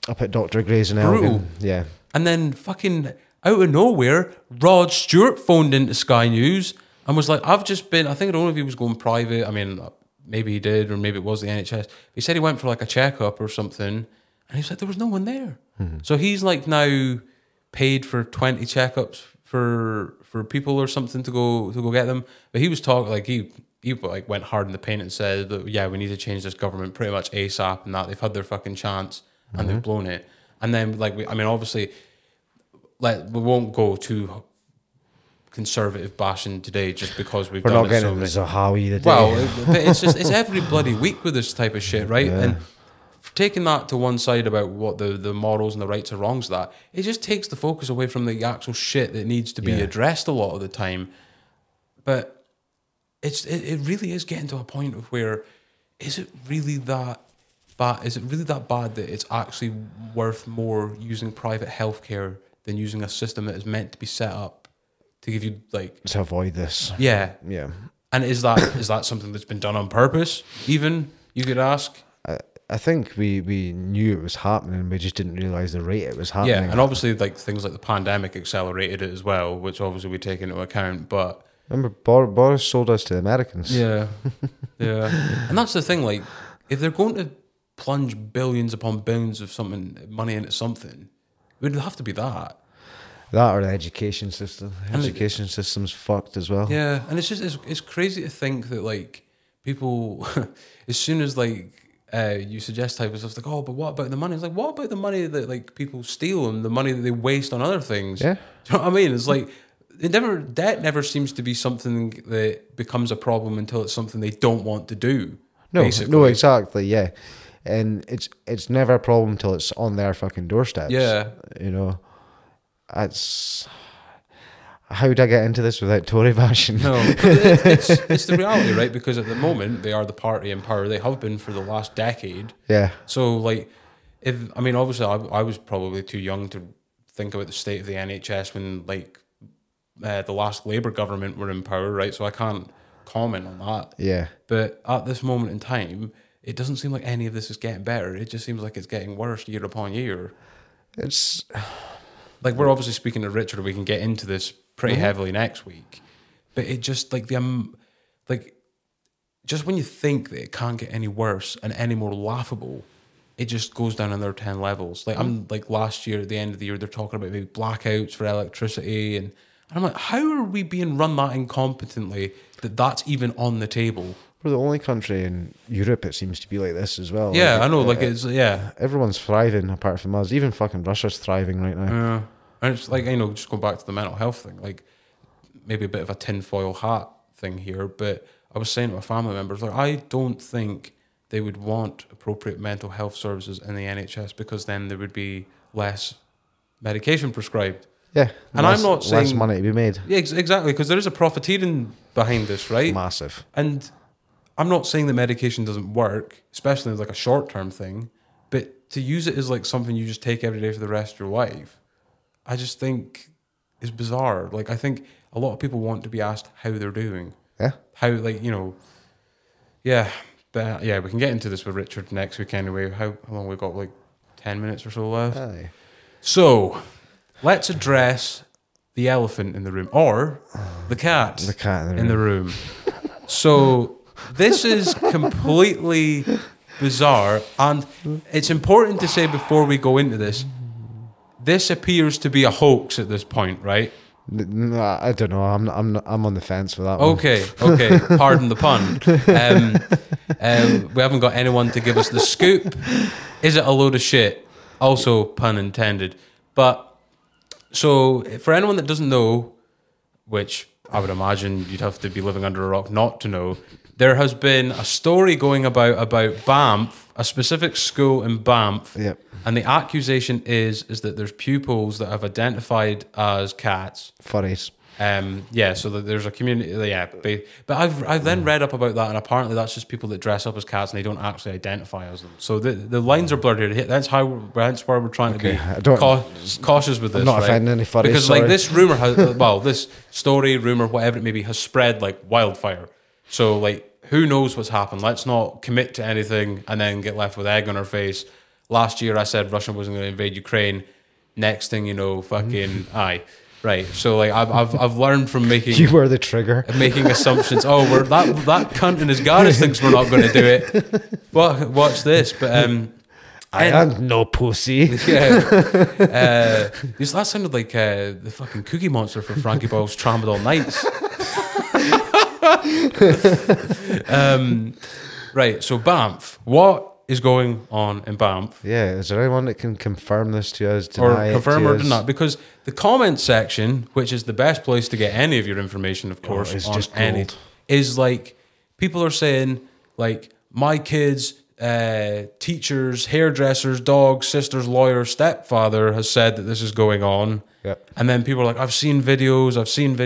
up at Dr. Gray's in Brutal. Elgin? Yeah. And then fucking out of nowhere, Rod Stewart phoned into Sky News and was like, I think I don't know if he was going private. I mean, maybe he did, or maybe it was the NHS. He said he went for like a checkup or something, and he said there was no one there. So he's like now paid for 20 checkups for people or something to go get them. But he was talking like he like went hard in the paint and said that, yeah, we need to change this government pretty much ASAP, and that they've had their fucking chance and they've blown it. And then like obviously, like, we won't go too conservative bashing today just because we're not getting into Zahawi today. Well, it's every bloody week with this type of shit, right? Yeah. And taking that to one side about what the morals and the rights and wrongs of that, it just takes the focus away from the actual shit that needs to be addressed a lot of the time. But it really is getting to a point of where, is it really that bad? Is it really that bad that it's actually worth more using private healthcare than using a system that is meant to be set up to give you like to avoid this? Yeah. And is that something that's been done on purpose? Even, you could ask. I think we knew it was happening, we just didn't realise the rate it was happening. Yeah, and obviously like things like the pandemic accelerated it as well, which obviously we take into account. But remember, Boris sold us to the Americans. Yeah, yeah. And that's the thing, like, if they're going to plunge billions upon billions of money into something, it would have to be that. That or the education system. Education system's fucked as well. Yeah, and it's just it's crazy to think that like people, as soon as like you suggest type of stuff, it's like, oh, but what about the money? It's like, what about the money that like people steal and the money that they waste on other things? Yeah, do you know what I mean? It's like debt never seems to be something that becomes a problem until it's something they don't want to do. No, basically. No, exactly, yeah. And it's never a problem until it's on their fucking doorsteps. Yeah, you know. That's how did I get into this without Tory bashing? No, it's the reality, right? Because at the moment they are the party in power. They have been for the last decade. Yeah. So like, I mean, obviously, I was probably too young to think about the state of the NHS when, like, the last Labour government were in power, right? So I can't comment on that. Yeah. But at this moment in time, it doesn't seem like any of this is getting better. It just seems like it's getting worse year upon year. It's like, we're obviously speaking to Richard. We can get into this pretty heavily next week. But it just, like, just when you think that it can't get any worse and any more laughable, it just goes down another 10 levels. Like, I'm like, last year at the end of the year, they're talking about maybe blackouts for electricity, and I'm like, how are we being run that incompetently that that's even on the table? We're the only country in Europe, it seems to be like this as well. Yeah, like, I know. Like, it's, yeah. Everyone's thriving apart from us. Even fucking Russia's thriving right now. And it's like, you know, just going back to the mental health thing, like, maybe a bit of a tinfoil hat thing here, but I was saying to my family members, like, I don't think they would want appropriate mental health services in the NHS, because then there would be less medication prescribed. Yeah, and I'm not saying less money to be made. Yeah, exactly, because there is a profiteering behind this, right? Massive. And I'm not saying that medication doesn't work, especially as like a short-term thing, but to use it as like something you just take every day for the rest of your life, I just think is bizarre. Like, I think a lot of people want to be asked how they're doing. Yeah. How, like, you know, yeah. But yeah, we can get into this with Richard next week anyway. How long we got? Like 10 minutes or so left. Aye. So let's address the elephant in the room, or the cat. The cat in the room. So this is completely bizarre, and it's important to say before we go into this, this appears to be a hoax at this point, right? No, I don't know. I'm on the fence with that one. Okay. Pardon the pun. We haven't got anyone to give us the scoop. Is it a load of shit? Also, pun intended. But so, for anyone that doesn't know, which I would imagine you'd have to be living under a rock not to know, there has been a story going about Banff, a specific school in Banff. Yep. And the accusation is that there's pupils that have identified as cats. Furries. Yeah, so that there's a community. Yeah, but I've then read up about that, and apparently that's just people that dress up as cats and they don't actually identify as them. So the lines are blurred here. That's why we're trying to be cautious with this. I'm not right? offending any furries, because sorry. like this rumor has, well, this story, rumor, whatever it may be, has spread like wildfire. So like, who knows what's happened? Let's not commit to anything and then get left with egg on our face. Last year I said Russia wasn't going to invade Ukraine. Next thing you know, fucking aye. Right, so like I've learned from making You were the trigger. Making assumptions. Oh, that cunt in his garage thinks we're not going to do it. Well, watch this. But I am no pussy. Yeah, that sounded like the fucking Cookie Monster for Frankie Boyle's Tramadol Nights. Right, so Banff. What is going on in Banff? Yeah, is there anyone that can confirm this to us? Confirm or deny? Because the comment section, which is the best place to get any of your information, of course, it's on just any, gold. is like, people are saying, like, my kids, teachers, hairdressers, dogs, sisters, lawyers, stepfather has said that this is going on. Yep. And then people are like, I've seen videos, I've seen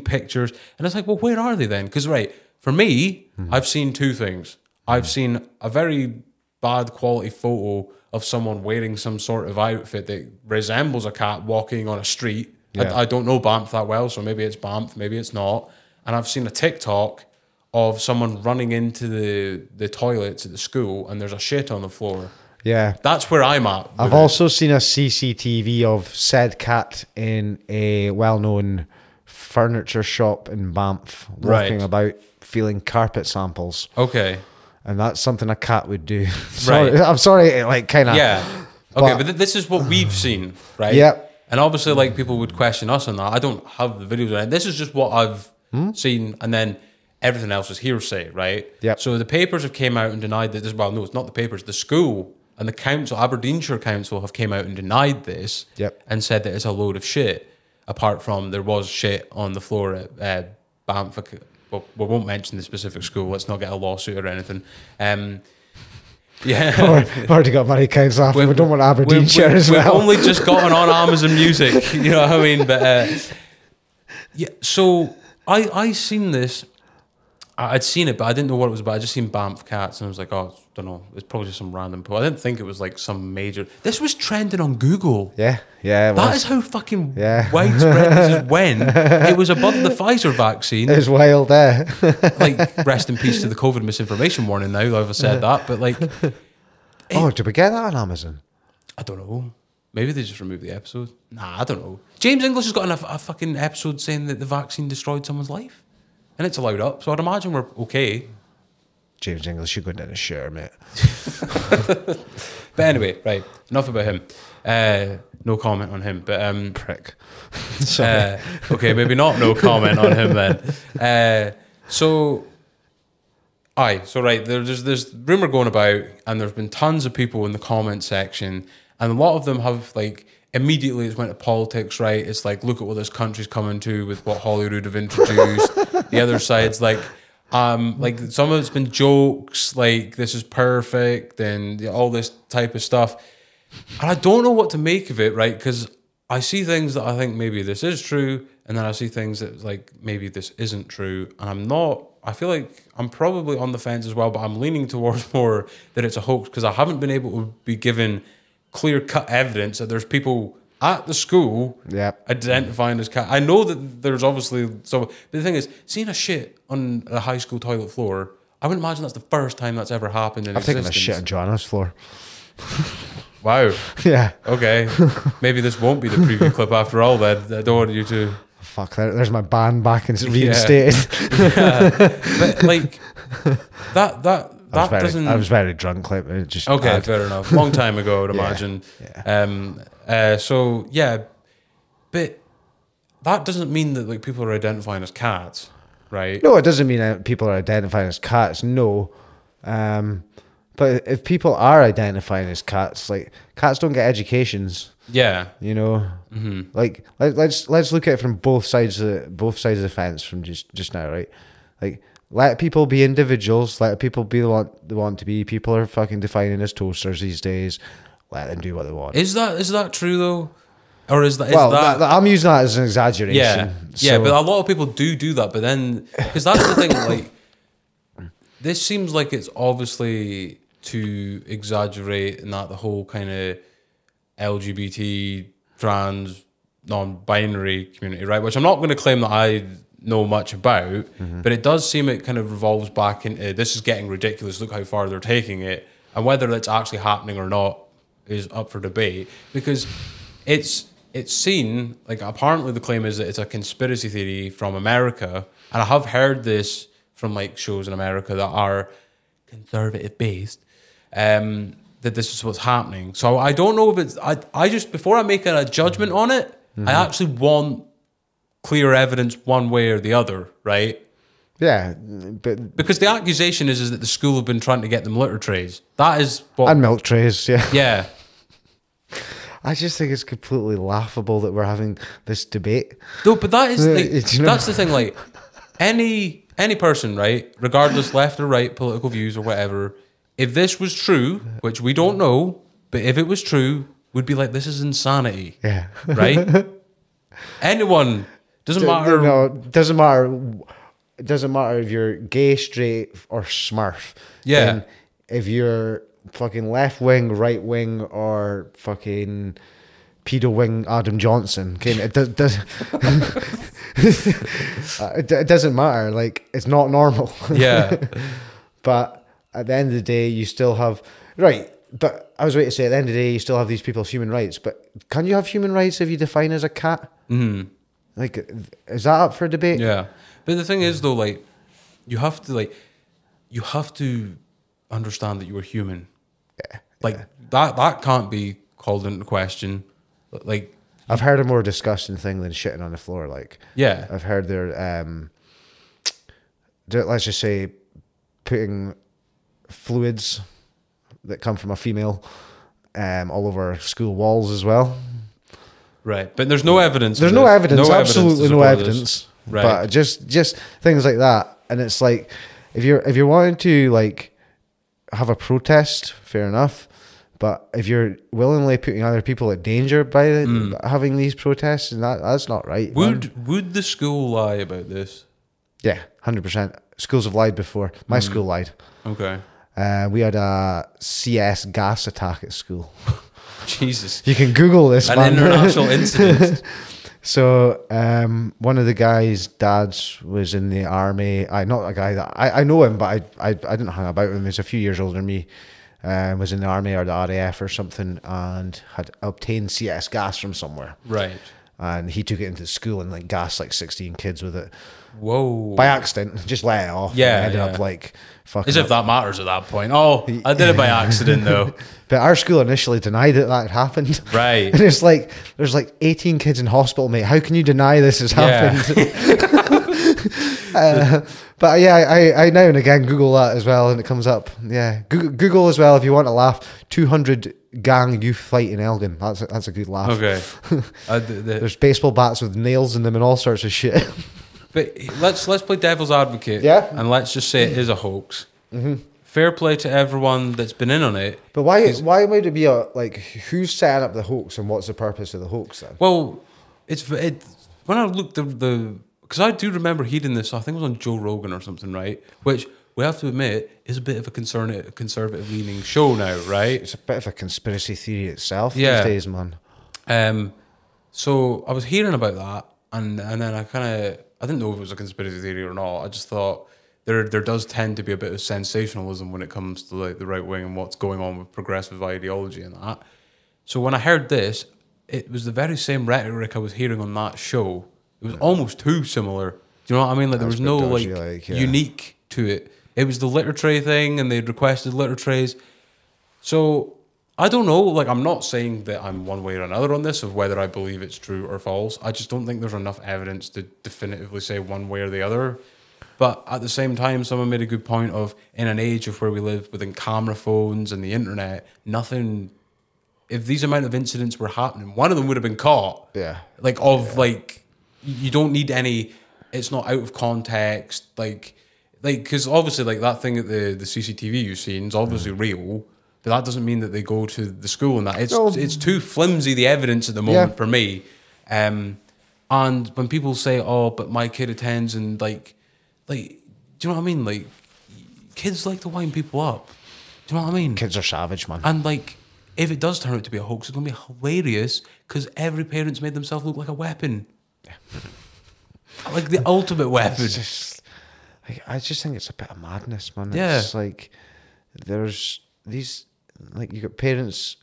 pictures. And it's like, well, where are they then? Because, right, for me, I've seen two things. I've seen a very bad quality photo of someone wearing some sort of outfit that resembles a cat walking on a street. Yeah. I don't know Banff that well, so maybe it's Banff, maybe it's not. And I've seen a TikTok of someone running into the toilets at the school, and there's a shit on the floor. Yeah. That's where I'm at. I've also seen a CCTV of said cat in a well-known furniture shop in Banff, walking about feeling carpet samples. Okay. And that's something a cat would do. Sorry, I'm sorry, like, kind of. Yeah. Okay, but this is what we've seen, right? Yep. And obviously, like, people would question us on that. I don't have the videos on it. This is just what I've seen, and then everything else is hearsay, right? Yep. So the papers have came out and denied that this. Well, no, it's not the papers. The school and the council, Aberdeenshire Council, have came out and denied this. Yep. And said that it's a load of shit. Apart from there was shit on the floor at Banff. Well, we won't mention the specific school. Let's not get a lawsuit or anything. Yeah. Already got money counts after. We don't want Aberdeenshire as well. We've only just gotten on Amazon Music. You know what I mean? But yeah, so I seen this, I'd seen it, but I didn't know what it was about. I just seen Banff cats, and I was like, oh, I don't know. It's probably just some random post. I didn't think it was like some major. This was trending on Google. Yeah, yeah. That is how fucking Yeah. widespread this is when it was above the Pfizer vaccine. It was wild there. Like, rest in peace to the COVID misinformation warning now, I've said that. But like, Oh, did we get that on Amazon? I don't know. Maybe they just removed the episode. Nah, I don't know. James English has got a fucking episode saying that the vaccine destroyed someone's life. And it's allowed up. So I'd imagine we're okay. James English, you're going down a share, mate. But anyway, right. Enough about him. No comment on him. But Prick. Sorry. okay, maybe not no comment on him then. So right, there's this rumor going about, and there's been tons of people in the comment section, and a lot of them have like immediately it's went to politics, right? It's like, look at what this country's coming to with what Hollywood have introduced. The other side's like some of it's been jokes, like this is perfect and all this type of stuff. And I don't know what to make of it, right? Because I see things that I think maybe this is true, and then I see things that like maybe this isn't true. And I feel like I'm probably on the fence as well, but I'm leaning towards more that it's a hoax because I haven't been able to be given clear-cut evidence that there's people at the school identifying as cat. I know that there's obviously so, but the thing is, seeing a shit on a high school toilet floor, I wouldn't imagine that's the first time that's ever happened in I've existence. taken a shit on Joanna's floor. Wow. Yeah. Okay. Maybe this won't be the preview clip after all then. I don't want you to... Fuck, there's my ban back and it's reinstated. Yeah. But like, that doesn't... I was very drunk. Like, it just okay, fair enough. Long time ago, I would imagine. Yeah. So, yeah. But that doesn't mean that like people are identifying as cats, right? No, it doesn't mean that people are identifying as cats. No. But if people are identifying as cats, like cats don't get educations. Yeah. You know, like let's look at it from both sides of the fence from just now, right? Like, let people be individuals. Let people be the one they want to be. People are fucking defining as toasters these days. Let them do what they want. Is that true though, or is that? I'm using that as an exaggeration. Yeah, yeah, but a lot of people do that. But then, because that's the thing, like, this seems like it's obviously to exaggerate and that the whole kind of LGBT, trans, non-binary community, right? Which I'm not going to claim that I know much about, but it does seem it kind of revolves back into this is getting ridiculous. Look how far they're taking it, and whether that's actually happening or not is up for debate because it's seen like apparently the claim is that it's a conspiracy theory from America, and I have heard this from like shows in America that are conservative based. That this is what's happening. So I don't know if it's... I just, before I make a judgment on it, I actually want clear evidence one way or the other, right? Yeah, but... Because the accusation is that the school have been trying to get them litter trays. That is what... And milk trays, yeah. Yeah. I just think it's completely laughable that we're having this debate. No, but that is... Like, you know? That's the thing, like, any person, right, regardless left or right, political views or whatever... If this was true, which we don't know, but if it was true, we'd be like, this is insanity. Yeah. Right? Anyone, doesn't matter. No, it doesn't matter. It doesn't matter if you're gay, straight, or smurf. Yeah. And if you're fucking left wing, right wing, or fucking pedo wing Adam Johnson. Okay, it doesn't matter. Like, it's not normal. Yeah. But at the end of the day, you still have... Right, but I was waiting to say, at the end of the day, you still have these people's human rights. But can you have human rights if you define as a cat? Mm-hmm. Like, is that up for debate? Yeah. But the thing is, though, like, you have to understand that you are human. Yeah. Like, that can't be called into question. Like... I've heard a more disgusting thing than shitting on the floor. Like, yeah. I've heard let's just say, putting fluids that come from a female all over school walls as well. Right, but there's no evidence. There's no evidence, absolutely no evidence. Right. But just things like that, and it's like if you're wanting to like have a protest, fair enough. But if you're willingly putting other people at danger by having these protests, and that's not right. Would the school lie about this? Yeah, 100%. schools have lied before. My school lied. Okay. We had a CS gas attack at school. Jesus. You can Google this, An man. international incident. So one of the guy's dads was in the army. Not a guy that I know him, but I didn't hang about with him. He's a few years older than me. Was in the army or the RAF or something, and had obtained CS gas from somewhere. Right. And he took it into school and like gassed like 16 kids with it Whoa. by accident. Just let it off. Yeah, And ended yeah. up like fucking. As if that matters at that point. Oh, I did it by accident though. But our school initially denied that had happened. Right. And it's like, there's like 18 kids in hospital, mate. How can you deny this has Yeah. happened? But yeah, I now and again Google that as well, and it comes up. Yeah, Google as well if you want to laugh. 200 gang youth fight in Elgin. That's a good laugh. Okay. There's baseball bats with nails in them and all sorts of shit. But let's play devil's advocate. Yeah. And let's just say it is a hoax. Mm-hmm. Fair play to everyone that's been in on it. But why would it be who's setting up the hoax and what's the purpose of the hoax then? Well, when I looked because I do remember hearing this. I think it was on Joe Rogan or something, right? Which we have to admit is a bit of a conservative leaning show now, right? It's a bit of a conspiracy theory itself Yeah. these days, man. So I was hearing about that, and then I didn't know if it was a conspiracy theory or not. I just thought there does tend to be a bit of sensationalism when it comes to like the right wing and what's going on with progressive ideology and that. So when I heard this, it was the very same rhetoric I was hearing on that show. It was almost too similar. Do you know what I mean? Like there was That's a no bit dodgy, yeah. unique to it. It was the litter tray thing, and they'd requested litter trays. So I don't know. Like I'm not saying that I'm one way or another on this of whether I believe it's true or false. I just don't think there's enough evidence to definitively say one way or the other. But at the same time, someone made a good point of in an age of where we live within camera phones and the internet, nothing. If these amount of incidents were happening, one of them would have been caught. Yeah. You don't need any. It's not out of context. Because obviously, like that thing at the CCTV you've seen is obviously real, but that doesn't mean that they go to the school and that. It's too flimsy, the evidence at the moment for me. And when people say, "Oh, but my kid attends," and like, do you know what I mean? Like, kids like to wind people up. Do you know what I mean? Kids are savage, man. And like, if it does turn out to be a hoax, it's going to be hilarious because every parent's made themselves look like a weapon. Like the ultimate weapon. I just think it's a bit of madness, man. Yeah. It's like there's these, like you got parents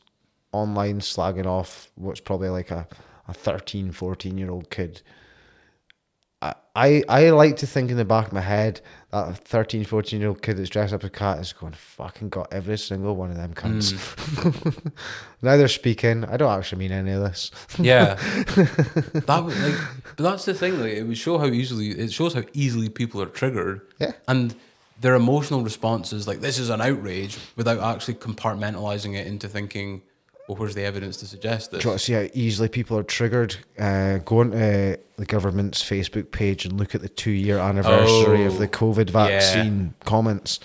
online slagging off what's probably like a 13, 14-year-old kid. I like to think in the back of my head that 13, 14-year-old kid that's dressed up as a cat is going, fucking got every single one of them cunts. Now they're speaking. I don't actually mean any of this. Yeah. But that's the thing. Like, it shows how easily people are triggered. Yeah. And their emotional responses, like this is an outrage, without actually compartmentalizing it into thinking, well, where's the evidence to suggest this? Do you want to see how easily people are triggered? Go on to the government's Facebook page and look at the 2-year anniversary of the COVID vaccine comments.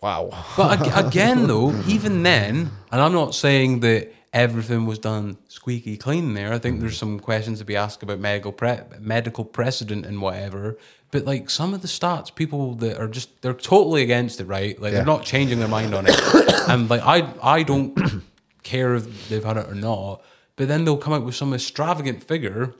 Wow. But again, though, even then, and I'm not saying that everything was done squeaky clean there. I think there's some questions to be asked about medical precedent and whatever. But like some of the stats, people that are just, they're totally against it, right? Like they're not changing their mind on it. And like I don't care if they've had it or not, but then they'll come out with some extravagant figure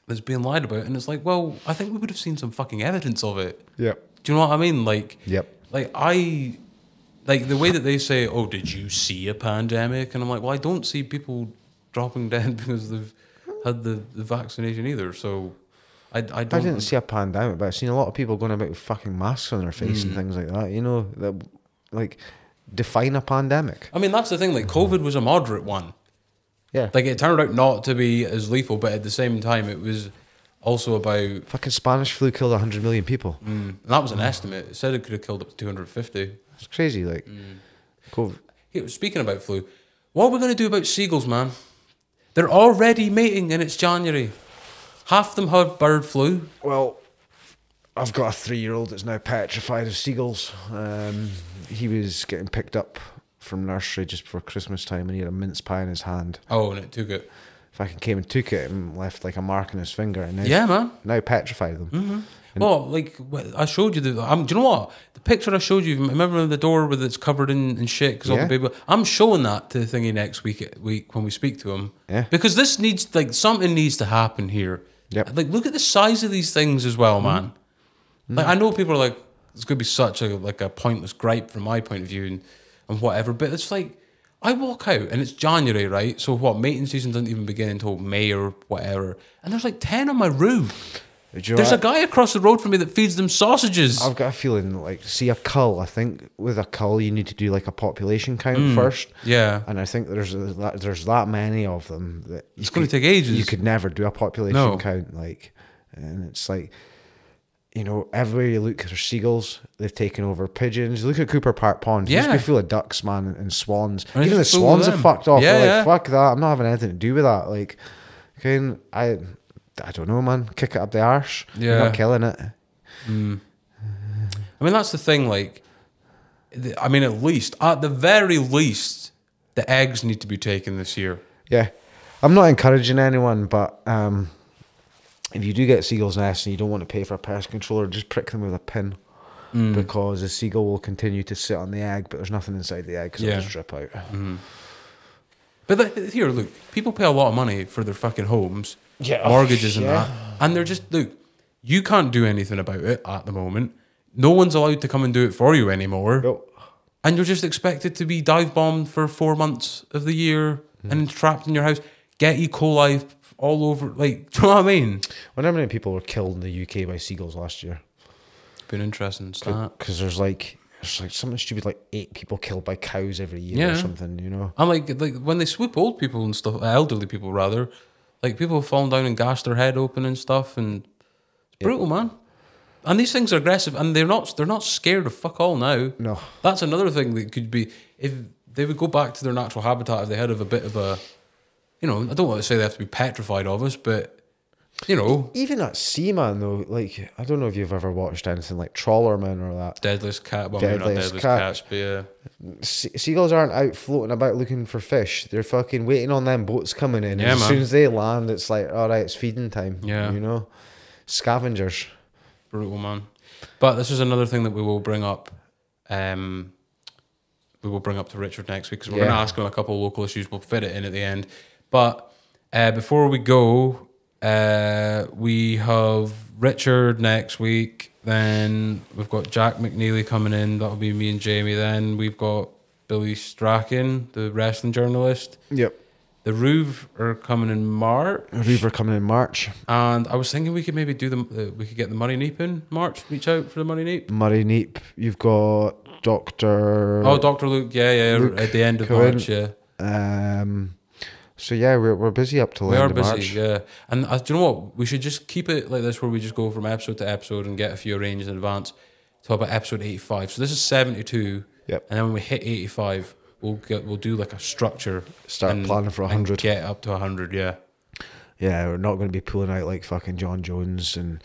that's being lied about, and it's like, well, I think we would have seen some fucking evidence of it. Yep. Do you know what I mean? Like, Yep. like the way that they say, oh, did you see a pandemic? And I'm like, well, I don't see people dropping dead because they've had the vaccination either. So I didn't see a pandemic, but I've seen a lot of people going about with fucking masks on their face and things like that. You know, that like define a pandemic. I mean, that's the thing. Like, COVID was a moderate one. Yeah. Like, it turned out not to be as lethal, but at the same time, it was also about... Fucking Spanish flu killed 100 million people. And that was an estimate. It said it could have killed up to 250. It's crazy, like. COVID. Hey, speaking about flu, what are we going to do about seagulls, man? They're already mating and it's January. Half them have bird flu. Well, I've got a 3-year-old that's now petrified of seagulls. He was getting picked up from nursery just before Christmas time and he had a mince pie in his hand. Oh, and it took it. fucking came and took it and left like a mark on his finger, and Yeah, man. now petrified them. Well, like I showed you do you know what? The picture I showed you, remember the door with it's covered in shit because all the Yeah. baby. I'm showing that to the thingy next week when we speak to him. Yeah. Because this needs like something needs to happen here. Yep. Like look at the size of these things as well, man. Like I know people are like it's gonna be such a pointless gripe from my point of view and whatever, but it's like I walk out and it's January, right? So what mating season doesn't even begin until May or whatever, and there's like 10 on my roof. Do you know There's a what? guy across the road from me that feeds them sausages. I've got a feeling like, see a cull. I think with a cull you need to do like a population count first. Yeah. And I think there's that many of them that It's going to take ages. You could never do a population No. count, like, and it's like, you know, everywhere you look, there's seagulls. They've taken over pigeons. Look at Cooper Park Pond. It used to Yeah. be full of ducks, man, and swans. And Even the it's full of swans have them. fucked off. Yeah, They're yeah. like, fuck that. I'm not having anything to do with that. Like, okay, I don't know, man. Kick it up the arse. You're Yeah. not killing it. I mean, that's the thing. Like, I mean, at the very least, the eggs need to be taken this year. Yeah. I'm not encouraging anyone, but if you do get seagull's nest and you don't want to pay for a pest controller, just prick them with a pin. Because the seagull will continue to sit on the egg, but there's nothing inside the egg because Yeah. it'll just drip out. But here, look, people pay a lot of money for their fucking homes, Yeah. mortgages and Yeah. that, and they're just look. You can't do anything about it at the moment. No one's allowed to come and do it for you anymore. Nope. And you're just expected to be dive bombed for 4 months of the year and trapped in your house. Get E. coli all over. Like, do you know what I mean? Wonder how many people were killed in the UK by seagulls last year? Been interesting stat. Because there's like something stupid like 8 people killed by cows every year or Yeah. something, you know? And like when they swoop old people and stuff, elderly people rather, like people have fallen down and gashed their head open and stuff, and it's brutal, man. And these things are aggressive, and they're not scared of fuck all now. No. That's another thing that could be if they would go back to their natural habitat if they had a bit of a, you know, I don't want to say they have to be petrified of us, but you know, Even at sea, man, though, like, I don't know if you've ever watched anything like Trawlerman or that. Deadliest cat, well, maybe not Deadliest deadliest Cat. cats, but yeah. Seagulls aren't out floating about looking for fish. They're fucking waiting on them boats coming in. Yeah, And as man. soon as they land, it's like, all right, it's feeding time. Yeah. You know? Scavengers. Brutal, man. But this is another thing that we will bring up. We will bring up to Richard next week because we're Yeah. going to ask him a couple of local issues. We'll fit it in at the end. But before we go, we have Richard next week. Then we've got Jack McNeely coming in. That'll be me and Jamie. Then we've got Billy Strachan, the wrestling journalist. Yep. The Roov are coming in March. Reaver coming in March. And I was thinking we could maybe do we could get the Money Neep in March. Reach out for the Money Neep. Murray Neep. You've got Dr. Oh, Dr. Luke, yeah, Luke at the end of Cohen. March, yeah. So yeah, we're busy up till We the are end of busy, March. yeah. And do you know what? We should just keep it like this where we just go from episode to episode and get a few arranged in advance. Talk about episode 85. So this is 72. Yep. And then when we hit 85, we'll do like a structure. Start planning for 100. and get up to 100, yeah. Yeah, we're not going to be pulling out like fucking John Jones and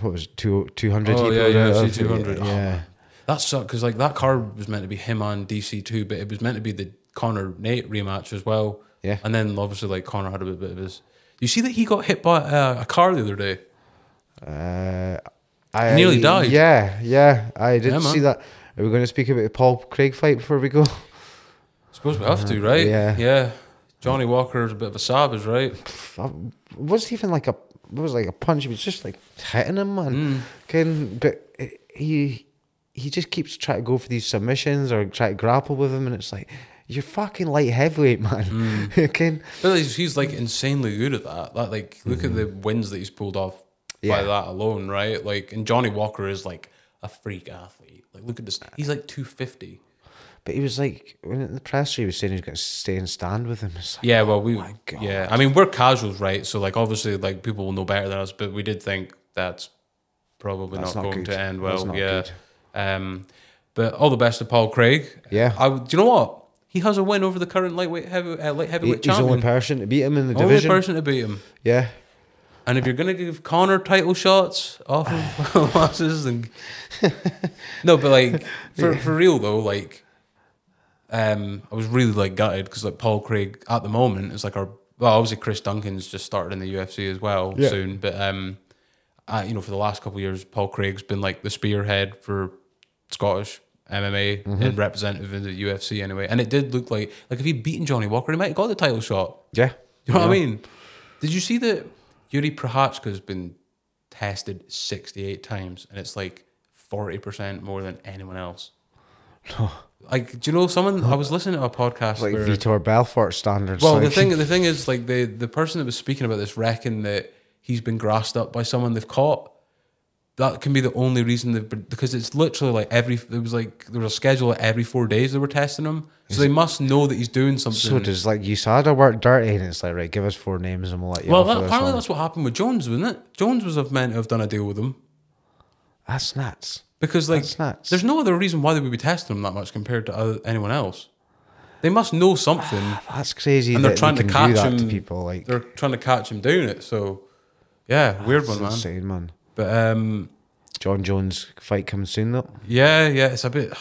what was it, 200? Oh, he yeah, pulled yeah, out of? C200. Oh, Yeah. That sucked because like that card was meant to be him on DC2, but it was meant to be the Connor Nate rematch as well. Yeah. And then obviously like Connor had a bit of his. You see that he got hit by a car the other day. I nearly died. Yeah, I did Yeah, man. see that. Are we going to speak about the Paul Craig fight before we go? Suppose we have to, right? yeah. Yeah. Johnny Walker's a bit of a savage, right? It wasn't even like a. It was like a punch. He was just like hitting him, man. But he just keeps trying to go for these submissions or try to grapple with him, and it's like you're fucking light heavyweight, man. Ken. But he's like insanely good at that. That like look at the wins that he's pulled off by Yeah. that alone, right? Like, and Johnny Walker is like a freak athlete. Like, look at this. He's like 250. But he was like, when in the press, he was saying he's going to stay and stand with him. It's like, Yeah, well, God. yeah. I mean, we're casuals, right? So like, obviously, like people will know better than us, but we did think that's probably That's not not going good. to end That's well. not Yeah. good. But all the best to Paul Craig. Yeah. Do you know what? He has a win over the current light heavyweight He's the champion. only person to beat him in the Only division. person to beat him. Yeah. And if you're gonna give Connor title shots off of losses, and no, but like for real though, like I was really like gutted because like Paul Craig at the moment is like our well, obviously Chris Duncan's just started in the UFC as well Yeah. soon, but you know, for the last couple of years, Paul Craig's been like the spearhead for Scottish MMA and representative in the UFC anyway. And it did look like if he'd beaten Johnny Walker, he might have got the title shot. Yeah. You know what I mean? Did you see that Yuri Prochazka's been tested 68 times and it's like 40% more than anyone else? Like, do you know someone? I was listening to a podcast Like where, Vitor Belfort standards. well, like, the thing is, like the person that was speaking about this reckoned that he's been grassed up by someone they've caught. That can be the only reason they've been, because it's literally like there was a schedule like every 4 days they were testing him, so they must know that he's doing something. So does like USADA work dirty, and it's like, right, give us 4 names and we'll let you. Well, off with this apparently one. that's what happened with Jones, wasn't it? Jones was meant to have done a deal with him That's nuts. because like That's nuts. there's no other reason why they would be testing him that much compared to anyone else. They must know something, That's crazy. and they're that trying they to can catch do that him. to people. Like, They're trying to catch him doing it. So yeah, weird one, man. insane, man. But John Jones fight comes soon though. yeah, it's a bit.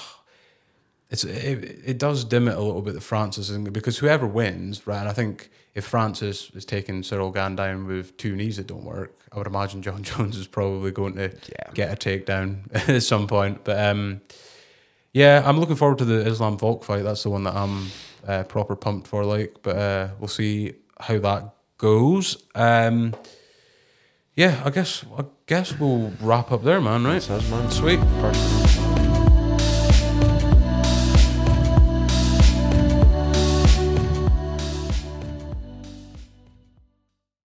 It does dim it a little bit that Francis isn't, because whoever wins, right? And I think if Francis is taking Cyril Gane down with 2 knees that don't work, I would imagine John Jones is probably going to get a takedown at some point. But yeah, I'm looking forward to the Islam Volk fight. That's the one that I'm proper pumped for. Like, but we'll see how that goes. Yeah, I guess we'll wrap up there, man. Right? That's us, man. Sweet. First.